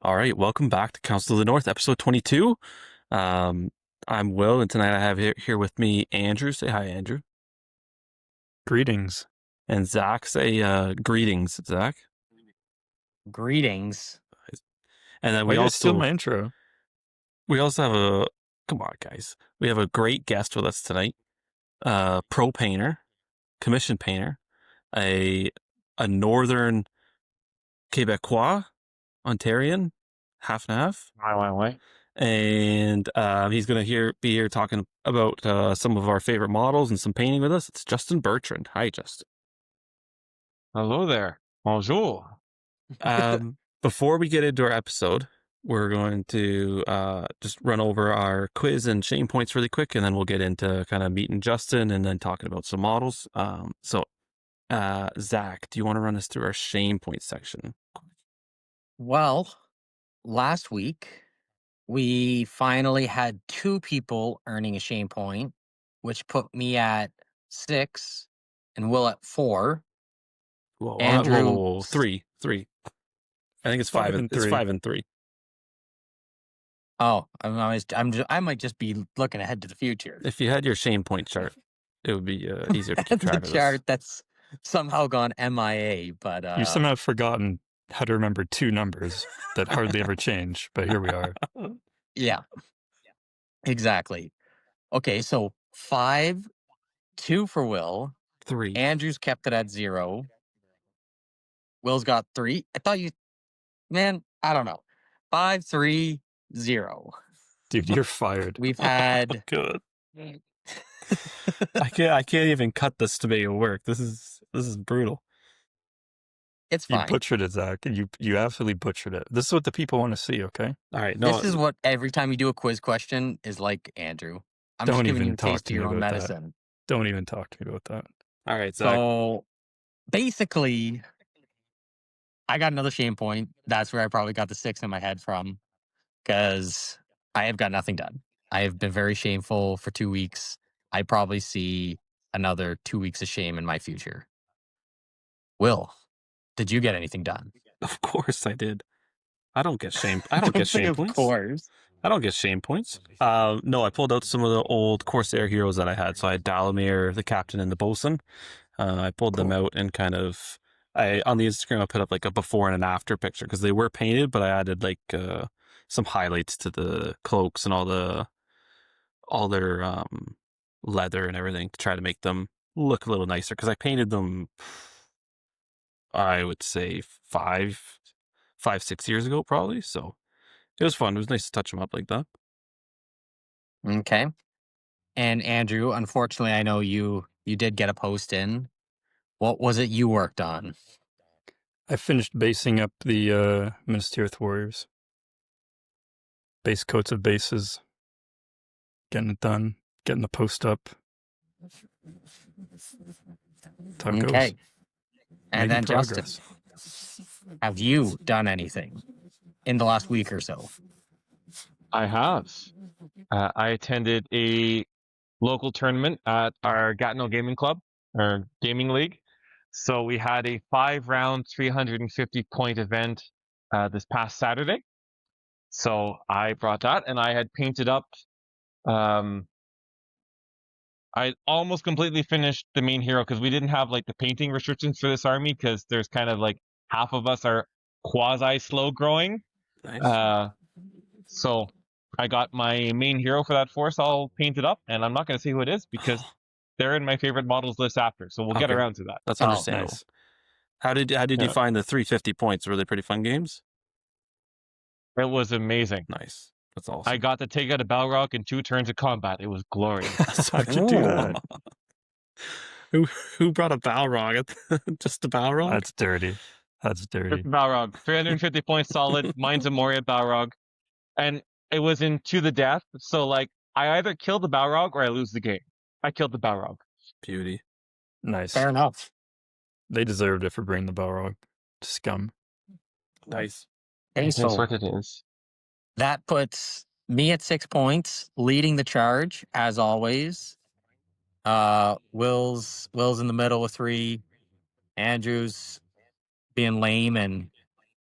All right, welcome back to Council of the North, episode 22. I'm Will, and tonight I have here with me Andrew. Say hi, Andrew. Greetings. And Zach. Say greetings, Zach. Greetings. And then Why did I steal my intro? we also have a come on, guys. We have a great guest with us tonight. Pro painter, commission painter, a northern Quebecois, Ontarian, half and half. Why? And he's going to be here talking about some of our favorite models and some painting with us. It's Justin Bertrand. Hi, Justin. Hello there. Bonjour. Before we get into our episode, we're going to just run over our quiz and shame points really quick, and then we'll get into kind of meeting Justin and then talking about some models. Zach, do you want to run us through our shame points section? Well, last week we finally had 2 people earning a shame point, which put me at 6 and Will at 4. Whoa, Andrew- 3. I think it's 5 and 3. It's 5 and 3. Oh, I might just be looking ahead to the future. If you had your shame point chart, it would be easier to keep track The of this. chart that's somehow gone MIA, but You've somehow forgotten how to remember 2 numbers that hardly ever change, but here we are. yeah. Exactly. Okay, so 5, 2 for Will. 3. Andrew's kept it at 0. Will's got 3. I thought I don't know. 5, 3, 0. Dude, you're fired. We've had Good. I can't even cut this to make it work. This is brutal. it's You fine. butchered it, Zach. You absolutely butchered it. This is what the people want to see, okay? All right, no, This is what every time you do a quiz question is like, Andrew. I'm Don't just giving even you a talk taste to of me your own about that. medicine. Don't even talk to me about that. all right, Zach. So basically, I got another shame point. That's where I probably got the 6 in my head from, because I have got nothing done. I have been very shameful for 2 weeks. I probably see another 2 weeks of shame in my future. Will, did you get anything done? Of course I did. I don't get shame. I don't get shame points. Of course. I don't get shame points. No, I pulled out some of the old Corsair heroes that I had. So I had Dalamir, the captain, and the bosun. I pulled them out and kind of, on the Instagram, I put up like a before and an after picture because they were painted, but I added like some highlights to the cloaks and all their leather and everything to try to make them look a little nicer. Because I painted them, I would say 5, 6 years ago, probably. So it was fun. It was nice to touch them up like that. Okay. And Andrew, unfortunately, I know you did get a post in. What was it you worked on? I finished basing up the Minas Tirith Warriors. Base coats of bases. Getting it done. Getting the post up. Time goes. Okay. And Making then progress. Justin, have you done anything in the last week or so? I have. I attended a local tournament at our Gatineau Gaming Club, or Gaming League. So we had a 5-round, 350-point event this past Saturday. So I brought that, and I had painted up. I almost completely finished the main hero because we didn't have like the painting restrictions for this army because there's kind of like half of us are quasi slow growing. Nice. So I got my main hero for that force all painted up, and I'm not going to say who it is because they're in my favorite models list after. So we'll get Okay. around to that. That's Oh, understandable. Nice. How did you Yeah. find the 350 points? Were they pretty fun games? It was amazing. Nice. That's awesome. I got to take out a Balrog in 2 turns of combat. It was glorious. How'd you do that? Who brought a Balrog? Just a Balrog? That's dirty. That's dirty. Balrog, 350 points solid. Mine's a Moria Balrog. And it was in to the death. So, like, I either kill the Balrog or I lose the game. I killed the Balrog. Beauty. Nice. Fair enough. They deserved it for bringing the Balrog. Scum. Nice. Okay, That's so what it is. that puts me at 6 points, leading the charge as always. Will's in the middle with 3. Andrew's being lame and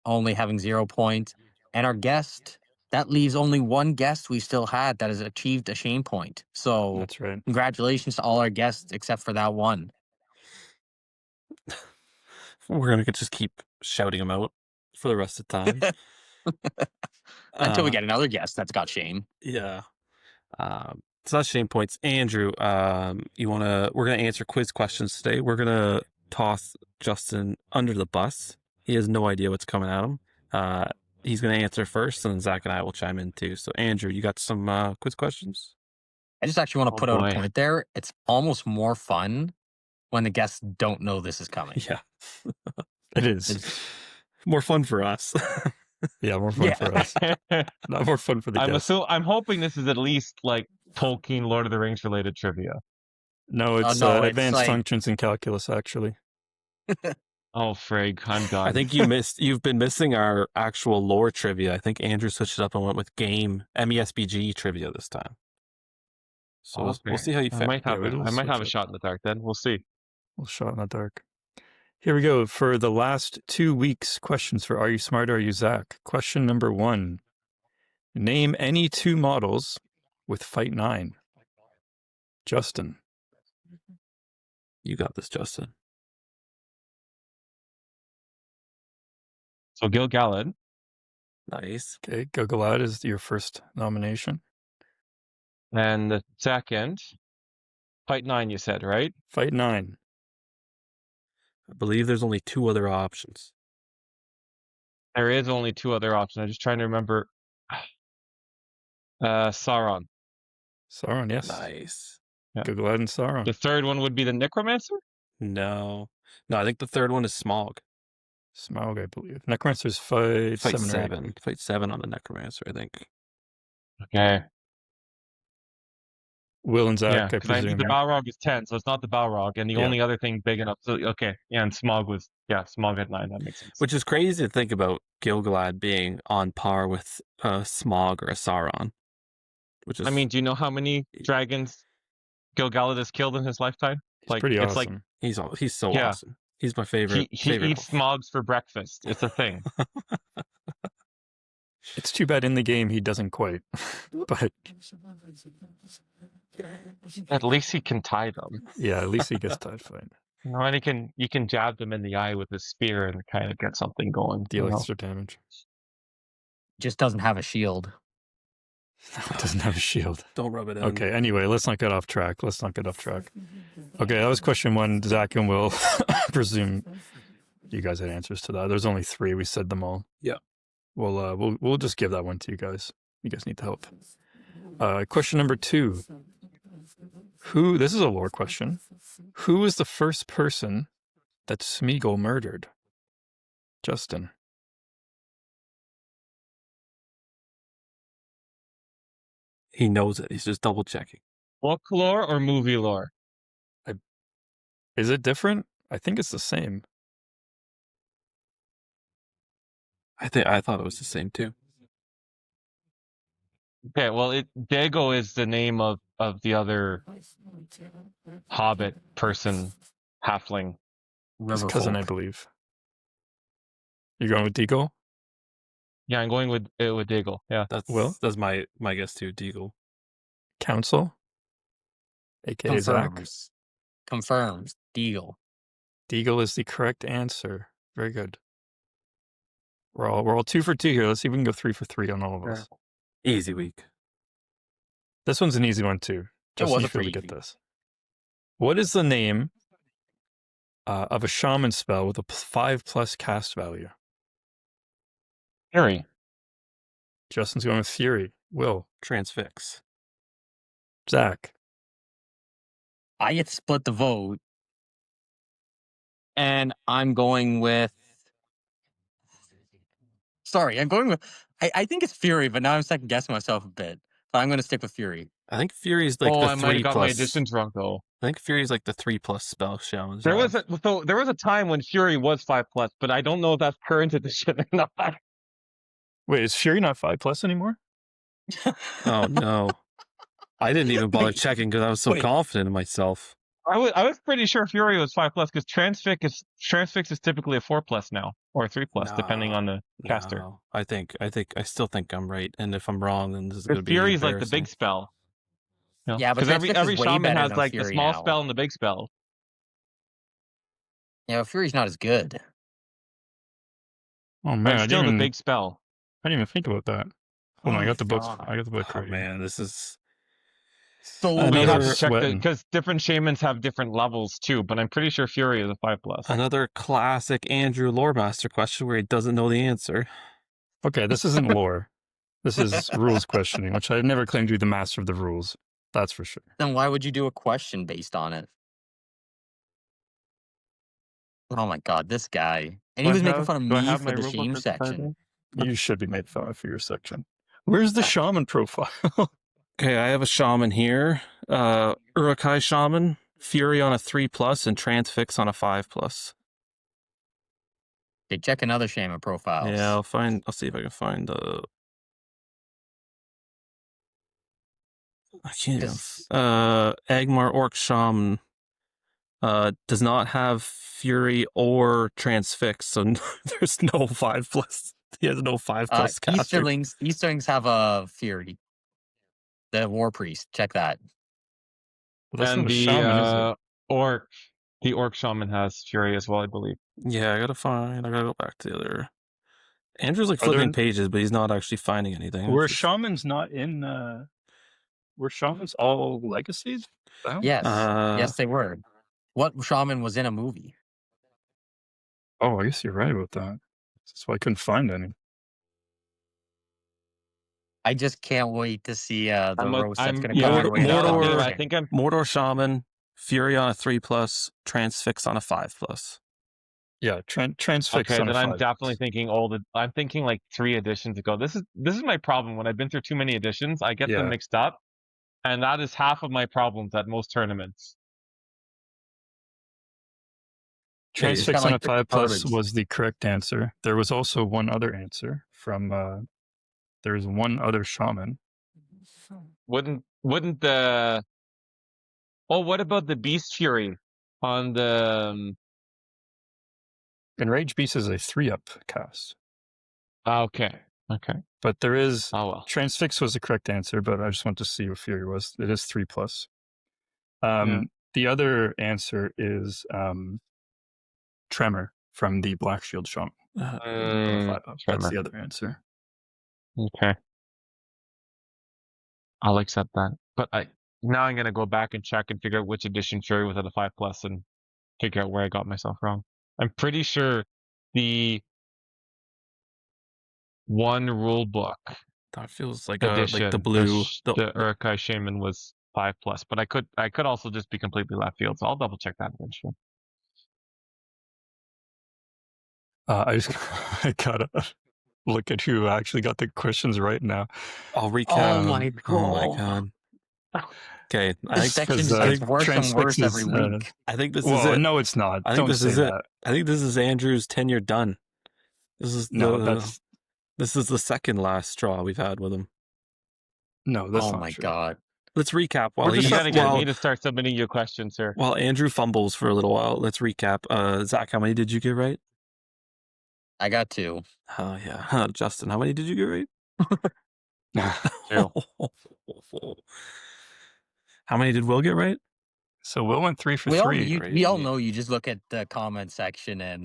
only having 0 points. And our guest, that leaves only one guest we still had that has achieved a shame point. So That's right. congratulations to all our guests except for that one. We're gonna just keep shouting them out for the rest of the time. Until we Uh, get another guest that's got shame. Yeah. So that's shame points. Andrew, we're gonna answer quiz questions today. We're gonna toss Justin under the bus. He has no idea what's coming at him. He's gonna answer first, and then Zach and I will chime in too. So Andrew, you got some quiz questions? I just actually want to Oh, put out boy. a point there. It's almost more fun when the guests don't know this is coming. Yeah. It is. It's- More fun for us. Yeah, more fun Yeah. for us. Not more fun for the guests. I'm hoping this is at least like Tolkien, Lord of the Rings related trivia. No, it's no, it's advanced like- functions in calculus, actually. Oh, frig, I'm done. I think you've been missing our actual lore trivia. I think Andrew switched it up and went with game MESBG trivia this time. So we'll Okay. see how you I fare. might have, Yeah, we'll I might have a switch it. shot in the dark then. We'll see. Little shot in the dark. Here we go. For the last 2 weeks, questions for Are You Smart or Are You Zach? Question number 1. Name any 2 models with Fight 9. Justin. You got this, Justin. So Gil Galad, Nice. Okay, Gugalad is your first nomination. and the second, Fight 9, you said, right? Fight 9. I believe there's only 2 other options. There is only 2 other options. I'm just trying to remember. Sauron. Sauron, yes. Nice. Yeah. Gugalad and Sauron. The third one would be the Necromancer? No, I think the third one is Smog. Smaug, I believe. Necromancer's Fight 7 or 8. 7. Fight 7 on the Necromancer, I think. Okay. Will and Yeah, Zach, I because I think presume. the Balrog is 10, so it's not the Balrog. And the Yeah. only other thing big enough. So, okay. Yeah, and Smog was, Smog at 9. That makes sense. Which is crazy to think about Gil-galad being on par with Smog or a Sauron. Which is, I mean, do you know how many dragons Gil Galad has killed in his lifetime? He's like, pretty it's awesome. like he's so Yeah. awesome. He's my favorite. he eats Smogs for breakfast. It's a thing. It's too bad in the game he doesn't quite. But At least he can tie them. yeah, at least he gets tied fine. You know, and you can jab them in the eye with a spear and kind of get something going. Deal you know? extra damage. Just doesn't have a shield. It doesn't have a shield. Don't rub it in. Okay, anyway, let's not get off track. Okay, that was question 1. Zach and Will, I presume you guys had answers to that. There's only 3. We said them all. Yeah. We'll just give that one to you guys. You guys need the help. Question number 2. This is a lore question. Who was the first person that Smeagol murdered? Justin. He knows it. He's just double checking. Book lore or movie lore? Is it different? I think it's the same. I thought it was the same too. Okay, well, Dago is the name of the other hobbit person, halfling. His cousin, I believe. You're going with Deagle? Yeah, I'm going with Dago. Yeah. That's my guess too. Deagle. Council? AKA Zach. Confirms. Deal. Deagle is the correct answer. Very good. We're all 2 for 2 here. Let's see if we can go 3 for 3 on all of us. Easy week. This one's an easy one too. Just was you a feel to pretty get easy. this. What is the name of a shaman spell with a 5+ cast value? Harry. Justin's going with Fury. Will. Transfix. Zach. I get to split the vote. And I'm going with. Sorry, I'm going with. I think it's Fury, but now I'm second guessing myself a bit. But I'm going to stick with Fury. I think Fury's like the I might 3+. have got my additions wrong though. I think Fury's like the 3+ spell shaman. There was a time when Fury was 5+, but I don't know if that's current edition or not. Wait, is Fury not 5+ anymore? Oh no. I didn't even bother Wait. checking because I was so Wait. confident in myself. I was pretty sure Fury was 5+ because Transfix is typically a 4+ now or a 3+, depending on the caster. No, I still think I'm right, and if I'm wrong, then this is Because gonna be Fury is like the embarrassing. big spell. Yeah, but because every Transfix is way shaman better has than like the Fury small now. spell and the big spell. Yeah, Fury's not as good. Oh man, But I it's still didn't the big spell. even think about that. Oh, I got the book. God. I got the book Oh right. man, this is So But you have to Another- check Sweating. because different shamans have different levels too. But I'm pretty sure Fury is a 5+. another classic Andrew Loremaster question where he doesn't know the answer. Okay, this isn't lore. This is rules questioning, which I've never claimed to be the master of the rules. That's for sure. then why would you do a question based on it? Oh my god, this guy. And he was making fun of Do I me have for my the rulebook shame at the side section. there? You should be made fun of for your section. Where's the shaman profile? Okay, I have a shaman here. Urukai shaman, Fury on a 3+, and Transfix on a 5+. Okay, check another shaman profiles. Yeah, I'll see if I can find the. I can't. Yes. Agmar Orc Shaman does not have Fury or Transfix, so there's no 5+. He has no 5+ caster. Easterlings have a Fury. The War Priest. Check that. Well, that's And not a shaman, is it? the orc shaman has Fury as well, I believe. Yeah, I gotta go back to the other. Andrew's like Are there flipping n- pages, but he's not actually finding anything. Were It's just- shamans not in? Were shamans all legacies? Oh. Yes. Uh, Yes, they were. What shaman was in a movie? Oh, I guess you're right about that. That's why I couldn't find any. I just can't wait to see the roast that's going to yeah, come Mordor- your way. now that I'm Mordor- thinking about it, I think I'm Mordor Shaman, Fury on a 3+, Transfix on a 5+. Yeah, transfix okay. on a Then I'm 5. definitely thinking I'm thinking like 3 editions ago. This is my problem when I've been through too many editions. I get Yeah. them mixed up, and that is half of my problems at most tournaments. Transfix kinda on like a 5+ garbage. was the correct answer. There was also one other answer from. There's one other shaman. Wouldn't the what about the Beast Fury on the Enraged Beast is a 3-up cast, okay. but there is Oh well. Transfix was the correct answer, but I just want to see what Fury was. It is 3+. Yeah. The other answer is Tremor from the Black Shield Shaman. On a 5-up. That's Tremor. the other answer. Okay. I'll accept that. But now I'm gonna go back and check and figure out which edition Fury was at a 5+ and figure out where I got myself wrong. I'm pretty sure the one rule book That feels like edition, like the blue. the Urukai Shaman was 5+, but I could also just be completely left field, so I'll double check that eventually. I gotta look at who actually got the questions right now. I'll recap. Oh my Oh my god. god. Okay, This section because, just gets worse and Transfix worse every is, week. I think this is Well, it. no, it's not. I think Don't this say is it. that. I think this is Andrew's tenure done. This is No, the, this is the second last straw we've had with him. that's Oh not my true. god. Let's recap while You he gotta get while, me to start submitting your questions, sir. while Andrew fumbles for a little while. Let's recap. Zach, how many did you get right? I got 2. Oh yeah. Justin, how many did you get right? 2. How many did Will get right? So Will went 3 for We all, 3. we all know you just look at the comment section and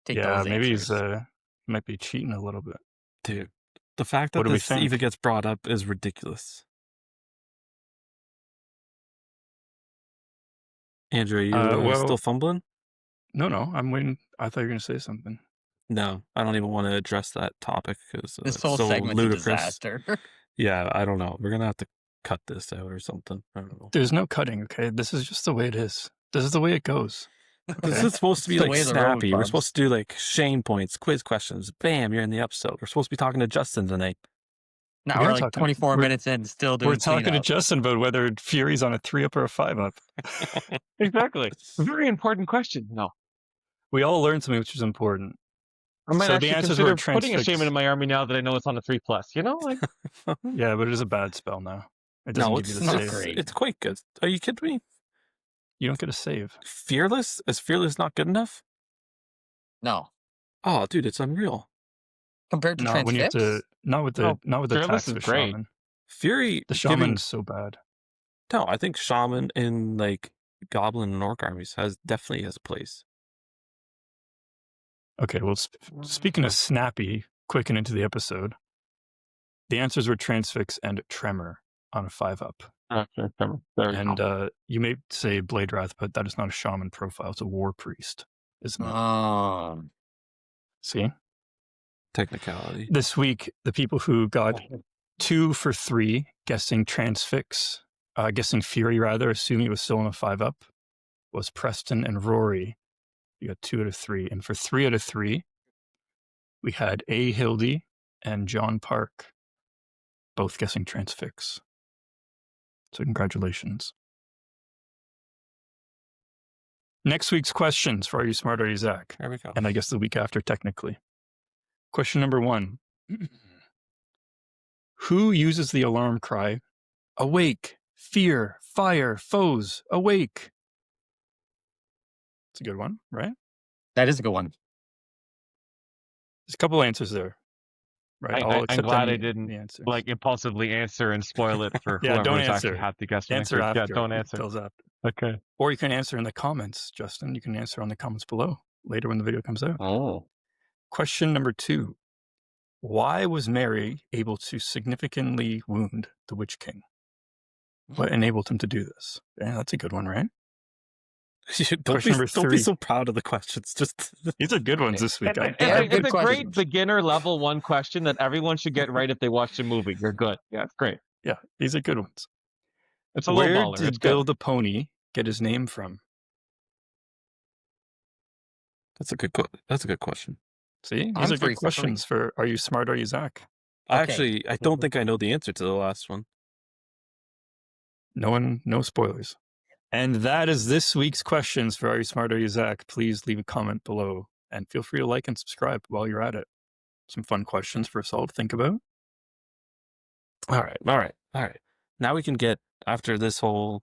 take Yeah, those maybe answers. he's might be cheating a little bit. Dude, the fact that What do we this think? even gets brought up is ridiculous. Andrew, are you still fumbling? No, I'm waiting. I thought you were going to say something. No, I don't even want to address that topic because This it's whole so segment's ludicrous. a disaster. Yeah, I don't know. We're gonna have to cut this out or something. I don't know. There's no cutting, okay? This is just the way it is. This is the way it goes. This is supposed to be It's the like way the road snappy. We're bumps. supposed to do like shame points, quiz questions. Bam, you're in the episode. We're supposed to be talking to Justin tonight. Now We we're are like talking- 24 we're- minutes in, still doing We're talking to cleanup. Justin about whether Fury's on a 3-up or a 5-up. Exactly. Very important question. No. We all learned something which is important. I might So the actually answers consider were putting a Transfix. shaman in my army now that I know it's on a 3+. You know, like Yeah, but it is a bad spell now. It doesn't No, give you it's the not save. great. It's quite good. Are you kidding me? You don't get a save. Fearless? Is Fearless not good enough? No. Oh, dude, it's unreal. Compared to Not when you have to. Transfix? Not with the. No, Not with the Fearless tax is with great. Shaman. Fury The giving Shaman's so bad. no, I think Shaman in like Goblin and Orc armies definitely has a place. Okay, well, speaking of snappy, quick and into the episode, the answers were Transfix and Tremor on a 5-up. Okay, there we And go. you may say Blade Wrath, but that is not a Shaman profile. It's a War Priest, isn't it? See? Technicality. This week, the people who got 2 for 3 guessing Transfix, guessing Fury rather, assuming it was still on a 5-up, was Preston and Rory. You got 2 out of 3. And for 3 out of 3, we had A. Hildy and John Park, both guessing Transfix. So congratulations. Next week's questions for Are You Smart, Are You Zach? There we go. And I guess the week after, technically. Question number 1. Who uses the alarm cry, awake, fear, fire, foes, awake? It's a good one, right? That is a good one. There's a couple answers there. Right? I'll I'm accept glad any- I didn't the answers. like impulsively answer and spoil it for Yeah, don't whoever's actually answer. had to guess. the Answer after. Yeah, don't answer. Tells after. Okay. Or you can answer in the comments, Justin. You can answer on the comments below later when the video comes out. Oh. Question number 2. Why was Mary able to significantly wound the Witch King? What enabled him to do this? Yeah, that's a good one, right? Question number Don't 3. be so proud of the questions. Just These are good ones this week. It's, Yeah, it's good a great questions. beginner level 1 question that everyone should get right if they watch the movie. You're good. Yeah, it's great. Yeah, these are good ones. It's a little Where baller. It's did good. Bill the Pony get his name from? that's a good question. See, I'm these are free good for questions for Are You Smart, Are You Zach? Okay. I don't think I know the answer to the last one. No spoilers. And that is this week's questions for Are You Smart, Are You Zach? Please leave a comment below and feel free to like and subscribe while you're at it. Some fun questions for us all to think about. All right. Now we can get, after this whole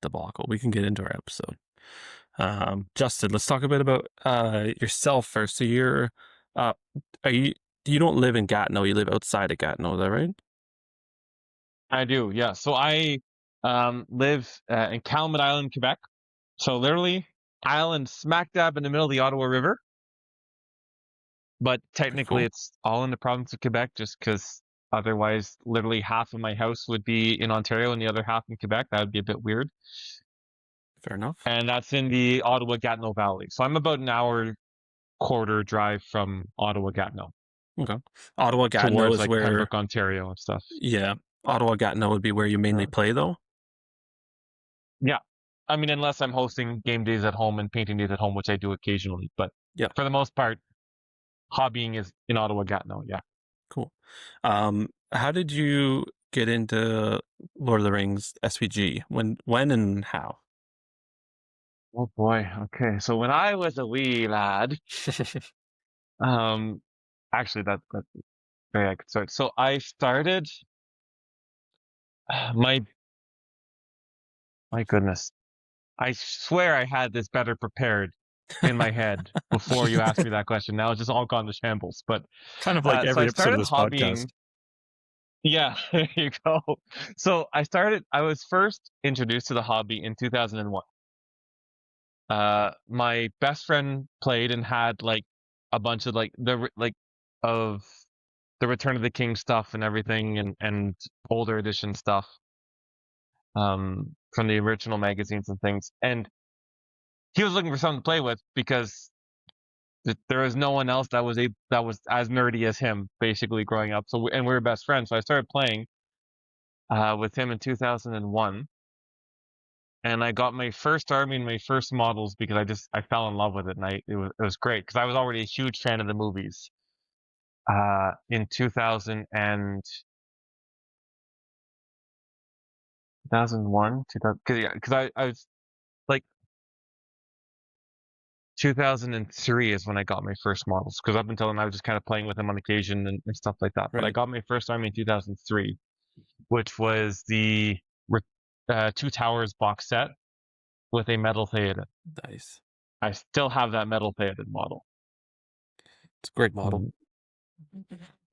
debacle, we can get into our episode. Justin, let's talk a bit about yourself first. So you don't live in Gatineau, you live outside of Gatineau, is that right? I do, yeah. So I live in Calumet Island, Quebec. So literally, island smack dab in the middle of the Ottawa River. But technically, Cool. it's all in the province of Quebec, just because otherwise, literally half of my house would be in Ontario and the other half in Quebec. That would be a bit weird. Fair enough. And that's in the Ottawa-Gatineau Valley. So I'm about an hour quarter drive from Ottawa-Gatineau. Okay. Ottawa Gatineau Towards is like where, Pembroke, Ontario and stuff. yeah, Ottawa Gatineau would be where you mainly play, though. I mean, unless I'm hosting game days at home and painting days at home, which I do occasionally. But Yeah. for the most part, hobbying is in Ottawa-Gatineau, yeah. Cool. How did you get into Lord of the Rings SPG? When and how? Oh boy. Okay. So when I was a wee lad, actually that's very I could start. So I started my goodness. I swear I had this better prepared in my head before you asked me that question. Now it's just all gone to shambles. But Kind of like so every I episode of started this podcast. Yeah, there you go. So I was first introduced to the hobby in 2001. My best friend played and had like a bunch of of the Return of the King stuff and everything and older edition stuff from the original magazines and things. And he was looking for something to play with because there was no one else that was as nerdy as him basically growing up. So and we were best friends. So I started playing with him in 2001. And I got my first army and my first models because I fell in love with it, and it was great because I was already a huge fan of the movies. In 2000 and 2001, because I was like 2003 is when I got my first models because up until then I was just kind of playing with them on occasion and stuff like that. But I Right. got my first army in 2003, which was the Two Towers box set. with a metal Theoden. Nice. I still have that metal Theoden model. It's a great model.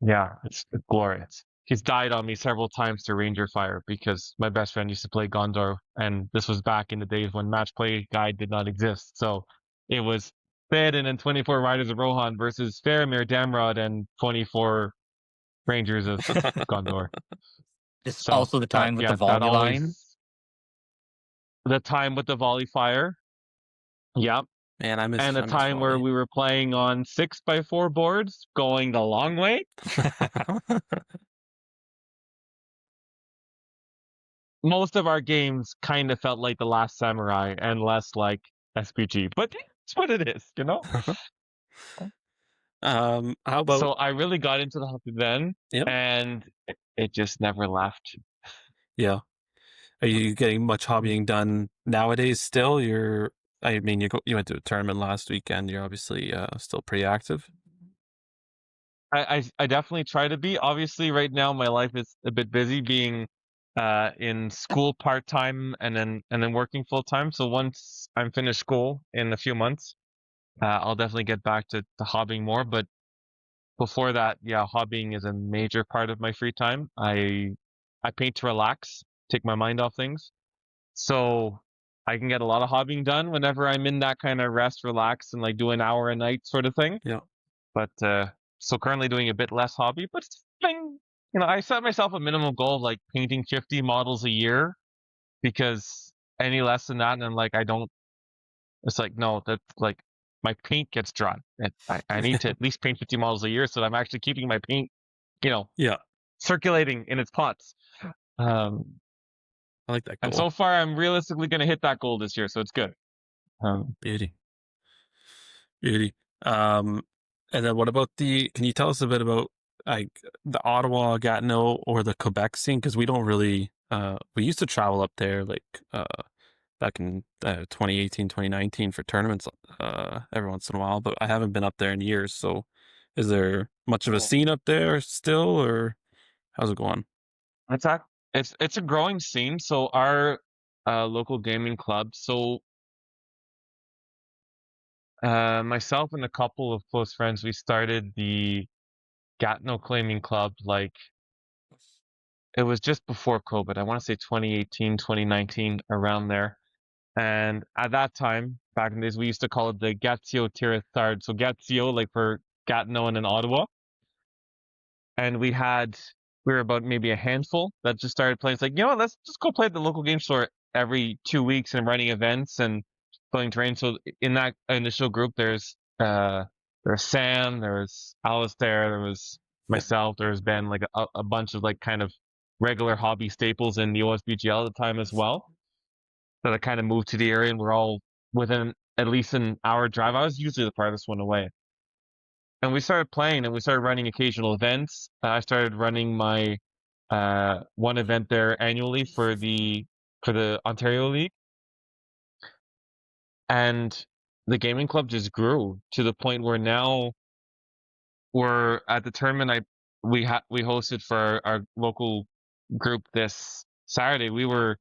Yeah, it's glorious. He's died on me several times to Ranger Fire because my best friend used to play Gondor, and this was back in the days when Match Play Guide did not exist. So it was Theoden and 24 Riders of Rohan versus Faramir, Damrod, and 24 Rangers of Gondor. It's So also the time with the volley line. The time with the volley fire. Yep. Man, I miss. And I a miss time where volley. we were playing on 6x4 boards, going the long way. Most of our games kind of felt like The Last Samurai and less like SPG, but that's what it is, you know? How about? So I really got into the hobby then, Yep. and it just never left. Yeah. Are you getting much hobbying done nowadays? Still, I mean, you went to a tournament last weekend. You're obviously still pretty active. I definitely try to be. Obviously, right now my life is a bit busy, being in school part time and then working full time. So once I'm finished school in a few months, I'll definitely get back to hobbying more. But before that, yeah, hobbying is a major part of my free time. I paint to relax, take my mind off things. So I can get a lot of hobbying done whenever I'm in that kind of rest, relax, and like do an hour a night sort of thing. Yeah. But so currently doing a bit less hobby, but I set myself a minimum goal of like painting 50 models a year, because any less than that, and I'm like, it's like, no, that's like my paint gets dry. I need to at least paint 50 models a year so that I'm actually keeping my paint, Yeah. circulating in its pots. I like that goal. And so far, I'm realistically going to hit that goal this year, so it's good. Beauty. And then what about can you tell us a bit about like the Ottawa, Gatineau, or the Quebec scene? Because we don't really, we used to travel up there like back in 2018, 2019 for tournaments every once in a while, but I haven't been up there in years. So is there much of a scene up there still, or how's it going? It's a growing scene. So our local gaming club. So myself and a couple of close friends, we started the Gatineau Claiming Club, like it was just before COVID. I want to say 2018, 2019, around there. And at that time, back in the days, we used to call it the Gatineau Tirethard. So Gatineau, like for Gatineau and in Ottawa. And we were about maybe a handful that just started playing. It's like, let's just go play at the local game store every 2 weeks and running events and playing terrain. So in that initial group, there's Sam, there's Alistair, there was myself, there's Ben, like a bunch of like kind of regular hobby staples in the OSBGL at the time as well. That I kind of moved to the area, and we're all within at least an hour drive. I was usually the farthest one away. And we started playing, and we started running occasional events. I started running my one event there annually for the Ontario League. And the gaming club just grew to the point where now we're at the tournament we hosted for our local group this Saturday. We were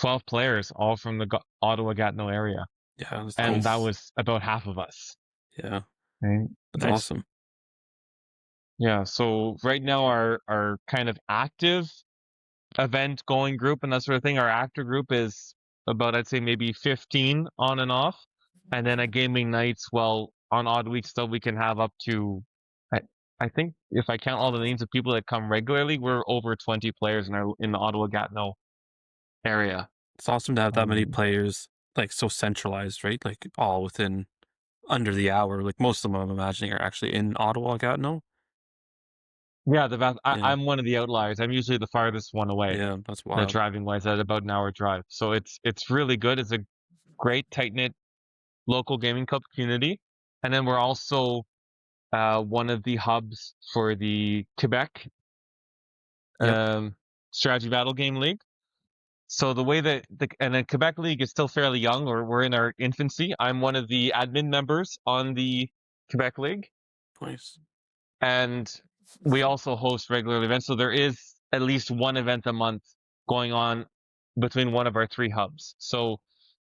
12 players, all from the Ottawa Gatineau area. Yeah, that's And nice. that was about half of us. Yeah, right? that's Nice. awesome. Yeah, so right now our kind of active event going group and that sort of thing, our active group is about, I'd say, maybe 15 on and off. And then at gaming nights, well, on odd weeks still, we can have up to, I think if I count all the names of people that come regularly, we're over 20 players in the Ottawa Gatineau area. It's awesome to have that many players, like so centralized, right? Like all within under the hour. Like most of them, I'm imagining, are actually in Ottawa, Gatineau. Yeah, Yeah. I'm one of the outliers. I'm usually the farthest one away. Yeah, that's wild. Driving wise, at about an hour drive. So it's really good. It's a great tight knit local gaming club community, and then we're also one of the hubs for the Quebec Strategy Battle Game League. So the way that and the Quebec League is still fairly young, or we're in our infancy. I'm one of the admin members on the Quebec League. Nice. And we also host regular events. So there is at least one event a month going on between one of our three hubs. So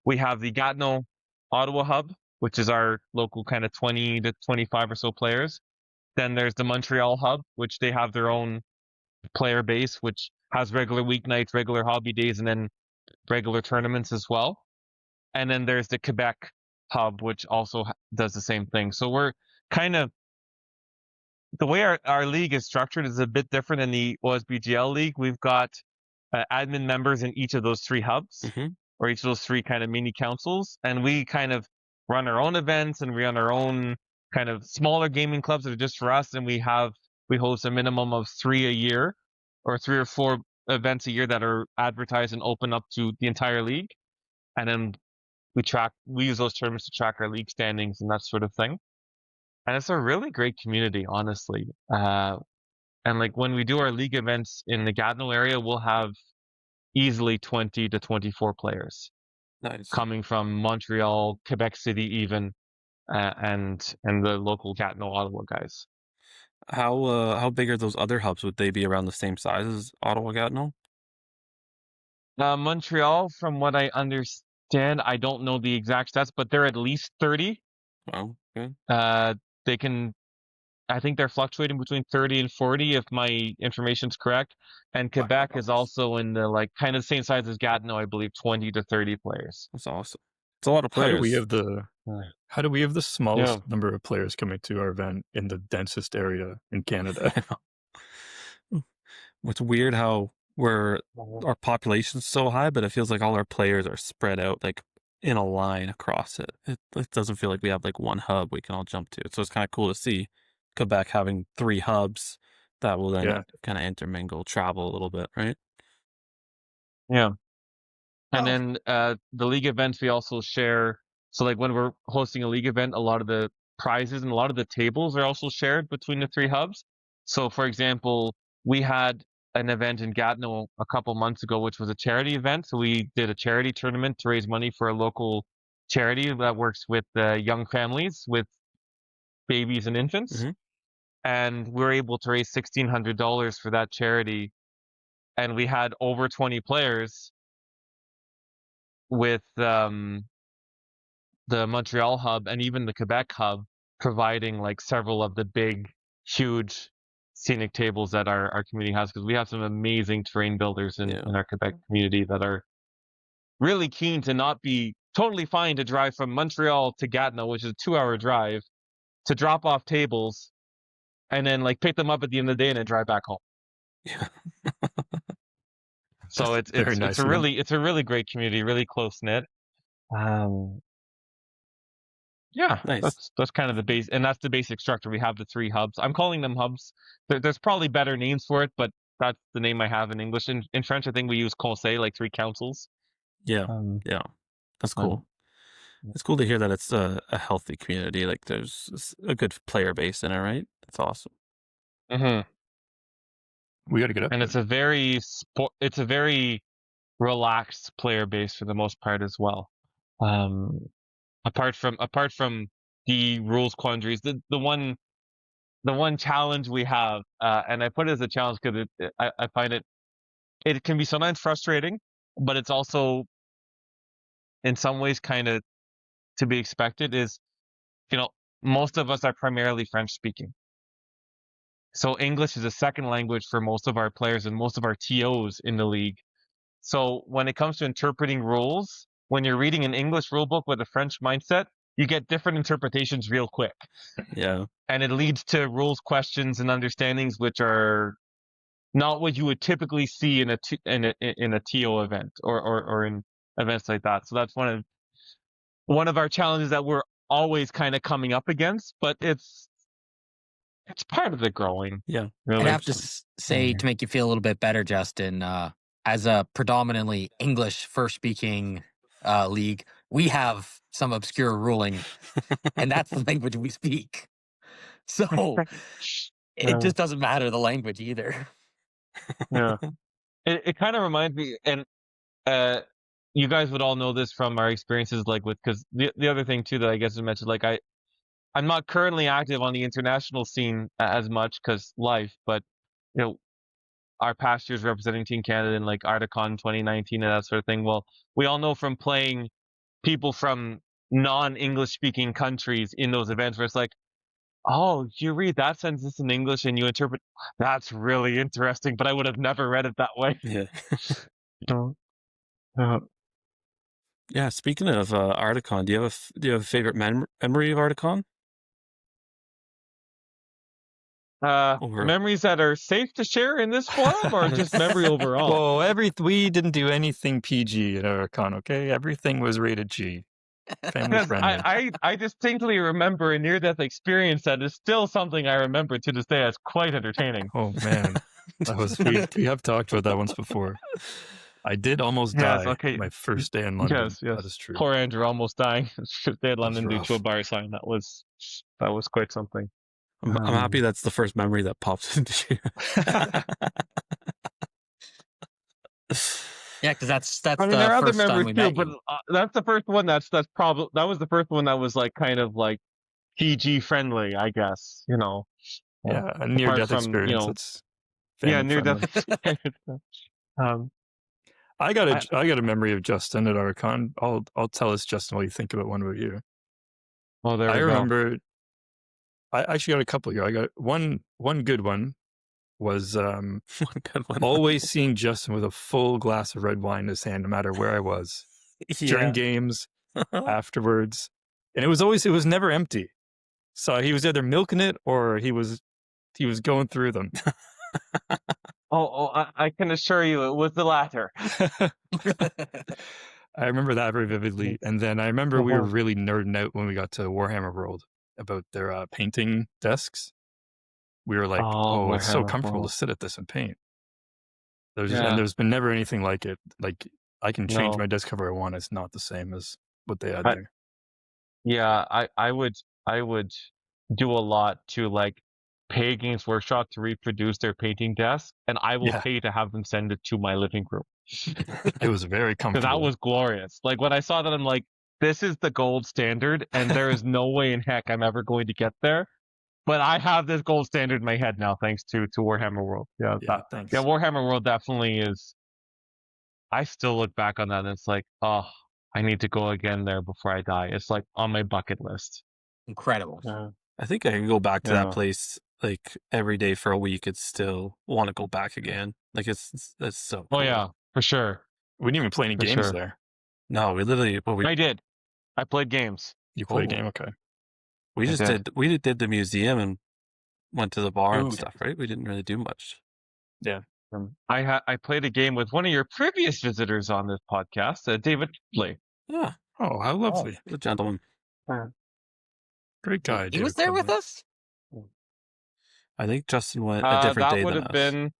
we have the Gatineau Ottawa hub, which is our local kind of 20 to 25 or so players. Then there's the Montreal hub, which they have their own player base, which has regular weeknights, regular hobby days, and then regular tournaments as well. And then there's the Quebec hub, which also does the same thing. So we're kind of, the way our league is structured is a bit different than the OSBGL league. We've got admin members in each of those three hubs, or each of those three kind of mini councils, and we kind of run our own events, and we run our own kind of smaller gaming clubs that are just for us, and we host a minimum of 3 a year, or 3 or 4 events a year that are advertised and open up to the entire league, and then we use those tournaments to track our league standings and that sort of thing. And it's a really great community, honestly. And like when we do our league events in the Gatineau area, we'll have easily 20 to 24 players Nice. coming from Montreal, Quebec City, even, and the local Gatineau, Ottawa guys. How big are those other hubs? Would they be around the same size as Ottawa Gatineau? Montreal, from what I understand, I don't know the exact stats, but they're at least 30. Oh, good. I think they're fluctuating between 30 and 40, if my information's correct. And Quebec is also in the like kind of the same size as Gatineau, I believe, 20 to 30 players. That's awesome. It's a lot of How players. do we have the smallest Yeah. number of players coming to our event in the densest area in Canada? It's weird how our population's so high, but it feels like all our players are spread out like in a line across it. It doesn't feel like we have like one hub we can all jump to. So it's kind of cool to see Quebec having 3 hubs that will then Yeah. kind of intermingle, travel a little bit, right? Yeah. And Oh. then the league events we also share. So like when we're hosting a league event, a lot of the prizes and a lot of the tables are also shared between the 3 hubs. So for example, we had an event in Gatineau a couple months ago, which was a charity event. So we did a charity tournament to raise money for a local charity that works with young families with babies and infants. And we were able to raise $1,600 for that charity. And we had over 20 players, with the Montreal hub and even the Quebec hub providing like several of the big, huge scenic tables that our community has, because we have some amazing terrain builders in our Quebec community that are really keen to not be totally fine to drive from Montreal to Gatineau, which is a 2-hour drive, to drop off tables and then like pick them up at the end of the day and then drive back home. Yeah. So That's very nice of them. it's a really great community, really close knit. Yeah, Nice. that's kind of the base, and that's the basic structure. We have the 3 hubs. I'm calling them hubs. There's probably better names for it, but that's the name I have in English. In French, I think we use conseil, like 3 councils. Yeah. Yeah. That's cool. It's cool to hear that it's a healthy community. Like there's a good player base in it, right? That's awesome. We got to get up. And there. it's a very relaxed player base for the most part as well. Apart from the rules quandaries, the one challenge we have, and I put it as a challenge because I find it can be sometimes frustrating, but it's also in some ways kind of to be expected, is, most of us are primarily French speaking. So English is a second language for most of our players and most of our TOs in the league. So when it comes to interpreting rules, when you're reading an English rule book with a French mindset, you get different interpretations real quick. Yeah. And it leads to rules questions and understandings which are not what you would typically see in a TO event or in events like that. So that's one of our challenges that we're always kind of coming up against, but it's part of the growing. Yeah. Really. I have to say, to make you feel a little bit better, Justin, as a predominantly English first speaking league, we have some obscure ruling, and that's the language we speak. So it just doesn't matter the language either. Yeah. It kind of reminds me, and you guys would all know this from our experiences, like because the other thing too that I guess I mentioned, like I'm not currently active on the international scene as much because life, but our past years representing Team Canada in like Articon 2019 and that sort of thing. Well, we all know from playing people from non-English speaking countries in those events where it's like, oh, you read that sentence in English and you interpret. That's really interesting, but I would have never read it that way. Yeah. Uh, Yeah. Speaking of Articon, do you have a favorite memory of Articon? Or- memories that are safe to share in this forum, or just memory overall? Well, we didn't do anything PG at Aricon, okay? Everything was rated G. Family Because friendly. I distinctly remember a near-death experience that is still something I remember to this day as quite entertaining. Oh man, that was we have talked about that once before. I did almost Yes, die okay. my first day in London. Yes, yes. That is true. Poor Andrew almost dying. First day in London due to a rough. bar sign. That was quite something. I'm happy that's the first memory that pops into you. Yeah, because that's I mean, the there are other first time memories we too, met but you. that's the first one. That was the first one that was like kind of like PG friendly, I guess. You know. Yeah, a near-death from, experience. you know, That's yeah, family near friendly. death. I got a memory of Justin at Aricon. I'll tell us, Justin, what you think about one about you. Well, there we I go. remember. I actually got a couple here. I got one good one was One good one. always seeing Justin with a full glass of red wine in his hand, no matter where I was, during games, afterwards, and it was never empty. So he was either milking it or he was going through them. I can assure you it was the latter. I remember that very vividly. And then I remember we were really nerding out when we got to Warhammer World about their painting desks. We were like, oh, it's so Warhammer comfortable World. to sit at this and paint. And Yeah. there's been never anything like it. Like, I can change No. my desk cover I want. It's not the same as what they had But- there. Yeah, I would do a lot to like pay Games Workshop to reproduce their painting desk, and I will Yeah. pay to have them send it to my living room. It was very Because comfortable. that was glorious. Like when I saw that, I'm like, this is the gold standard, and there is no way in heck I'm ever going to get there. But I have this gold standard in my head now, thanks to Warhammer World. Yeah, Yeah, thanks. yeah, Warhammer World definitely is. I still look back on that, and it's like, oh, I need to go again there before I die. It's like on my bucket list. Incredible. I think I can go back to Yeah. that place like every day for a week. It's still want to go back again. Like it's so. Oh cool. yeah, for sure. We didn't even play any For games sure. there. No, we literally. Well, we I did. I played games. You played a Oh. game? Okay. we I just did. did the museum and went to the bar and Food. stuff. Right? We didn't really do much. I played a game with one of your previous visitors on this podcast, David Lee. Yeah, Oh, how lovely. the gentleman. Great guy. He was David there with Cleveland. us? I think Justin went a different That day would than have us. been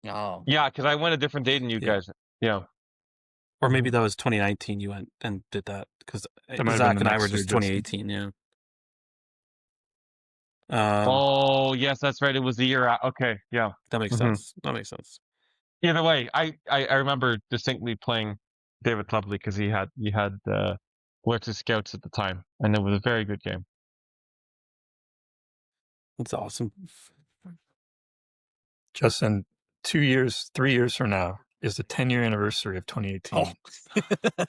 Oh. yeah, because I went a different day than you Yeah. guys. Yeah. Or maybe that was 2019. You went and did that because That might have Zach been the and I were next year, just Justin. 2018. Yeah. Oh yes, that's right. It was the year. Okay, yeah. That makes Mhm. sense. That makes sense. Either way, I remember distinctly playing David Clubley because he had Lurch Scouts at the time, and it was a very good game. That's awesome. Justin, 3 years from now is the 10-year anniversary of 2018. Oh.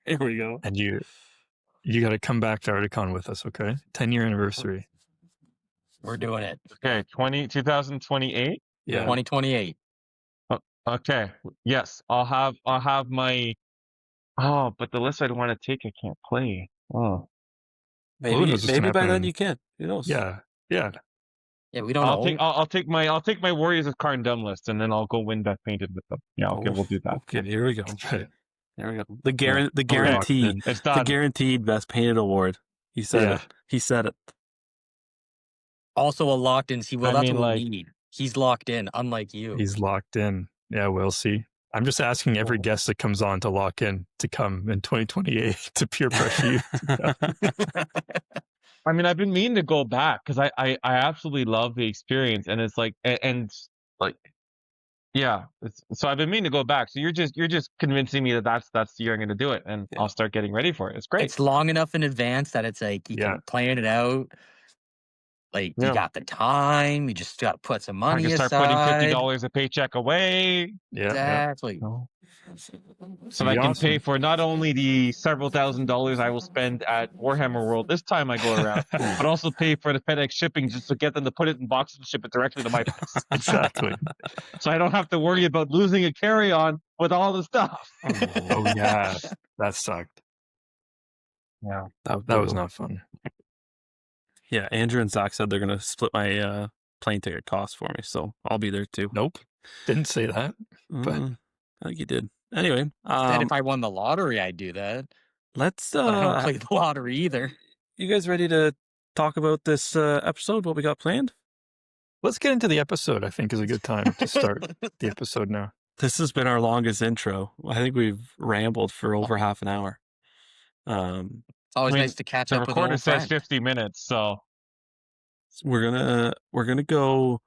Here we go. And you got to come back to Articon with us, okay? 10-year anniversary. We're doing it. Okay, 2028. Yeah. 2028. Okay. Yes, I'll have my. Oh, but the list I want to take, I can't play. Oh, Who Maybe knows what's gonna maybe by then happen? you can. Who knows? Yeah. Yeah. Yeah, we don't I'll know. take I'll take my Warriors of Karn Dumb list, and then I'll go win Death Painted with them. Yeah, okay, Oh, we'll do that. Okay, here we go. Right. There we go. The Okay. guaranteed It's the done. guaranteed best painted award. He said Yeah. it. He said it. Also a locked in. See, well, I that's mean, what like- we need. He's locked in, unlike you. He's locked in. Yeah, we'll see. I'm just asking every guest that comes on to lock in to come in 2028 to peer pressure you. I mean, I've been meaning to go back because I absolutely love the experience, and it's like and like yeah. So I've been meaning to go back. So you're just convincing me that that's the year I'm going to do it, and Yeah. I'll start getting ready for it. It's great. It's long enough in advance that it's like you Yeah. can plan it out. Like Yeah. you got the time. You just got to put some I money can start aside. putting $50 a paycheck away. Yeah. Exactly. No. so that I Be can awesome. pay for not only the several $1,000s I will spend at Warhammer World this time I go around, but also pay for the FedEx shipping just to get them to put it in boxes and ship it directly to my place. Exactly. So I don't have to worry about losing a carry-on with all the stuff. Oh yeah, that sucked. Yeah. That was not fun. Yeah, Andrew and Zach said they're gonna split my plane ticket cost for me, so I'll be there too. Nope. Didn't say that. But I think you did. Anyway, Said if I won the lottery, I'd do that. let's. But I don't play the lottery either. You guys ready to talk about this episode? What we got planned? let's get into the episode. I think is a good time to start the episode now. This has been our longest intro. I think we've rambled for over half an hour. It's always I mean, nice to catch The up with an recorder old says friend. 50 minutes, so we're gonna go.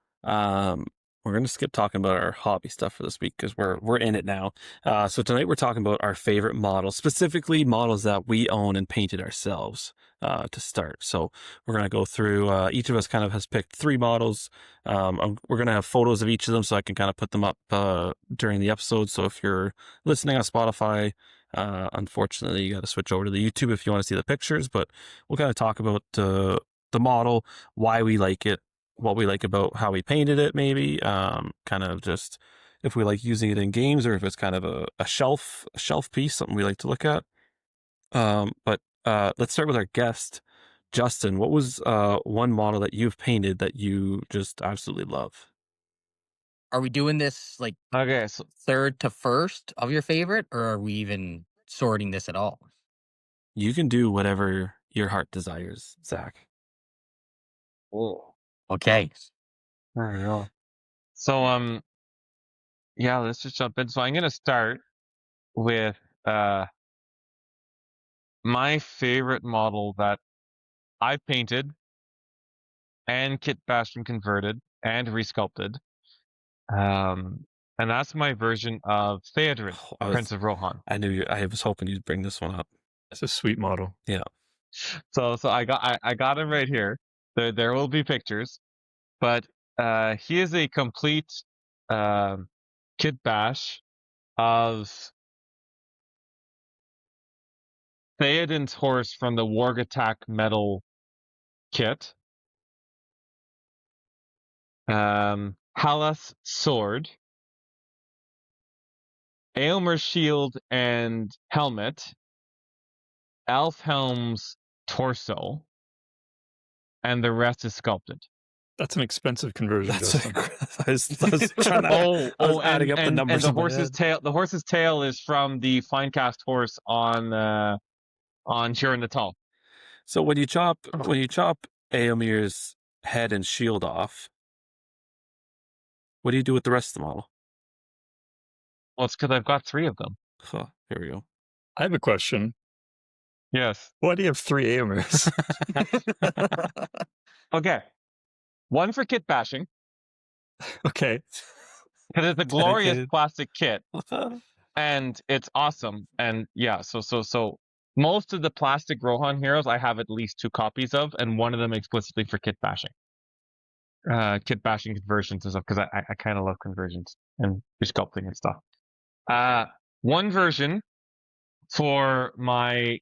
We're gonna skip talking about our hobby stuff for this week because we're in it now. So tonight we're talking about our favorite models, specifically models that we own and painted ourselves. To start, so we're gonna go through. Each of us kind of has picked 3 models. We're gonna have photos of each of them, so I can kind of put them up during the episode. So if you're listening on Spotify, unfortunately, you got to switch over to the YouTube if you want to see the pictures. But we'll kind of talk about the model, why we like it, what we like about how we painted it, maybe kind of just if we like using it in games or if it's kind of a shelf piece, something we like to look at. But let's start with our guest, Justin. What was one model that you've painted that you just absolutely love? Are we doing this like okay. So third to first of your favorite, or are we even sorting this at all? You can do whatever your heart desires, Zach. Okay. there we go. So yeah, let's just jump in. So I'm gonna start with my favorite model that I painted and kit bashed and converted and resculpted. And that's my version of Theodred, Prince of Rohan. I knew I was hoping you'd bring this one up. It's a sweet model. So I got him right here. There will be pictures, but he is a complete kit bash of Theoden's horse from the Warg-Attack metal kit. Halas sword, Aylmer's shield and helmet, Alfhelm's torso, and the rest is sculpted. That's an expensive conversion. Justin. I was trying to. I was adding up the numbers. And the horse's tail. The horse's tail is from the Finecast horse on Huron Natal. So when you chop Aomir's head and shield off, what do you do with the rest of the model? Well, it's because I've got 3 of them. Huh, here we go. I have a question. Yes. Why do you have 3 Aomers? Okay. 1 for kit bashing, Okay. because it's a glorious Dedicated. plastic kit and it's awesome. And yeah, so most of the plastic Rohan heroes I have at least 2 copies of, and one of them explicitly for kit bashing. Kit bashing conversions and stuff, because I kind of love conversions and resculpting and stuff. One version for my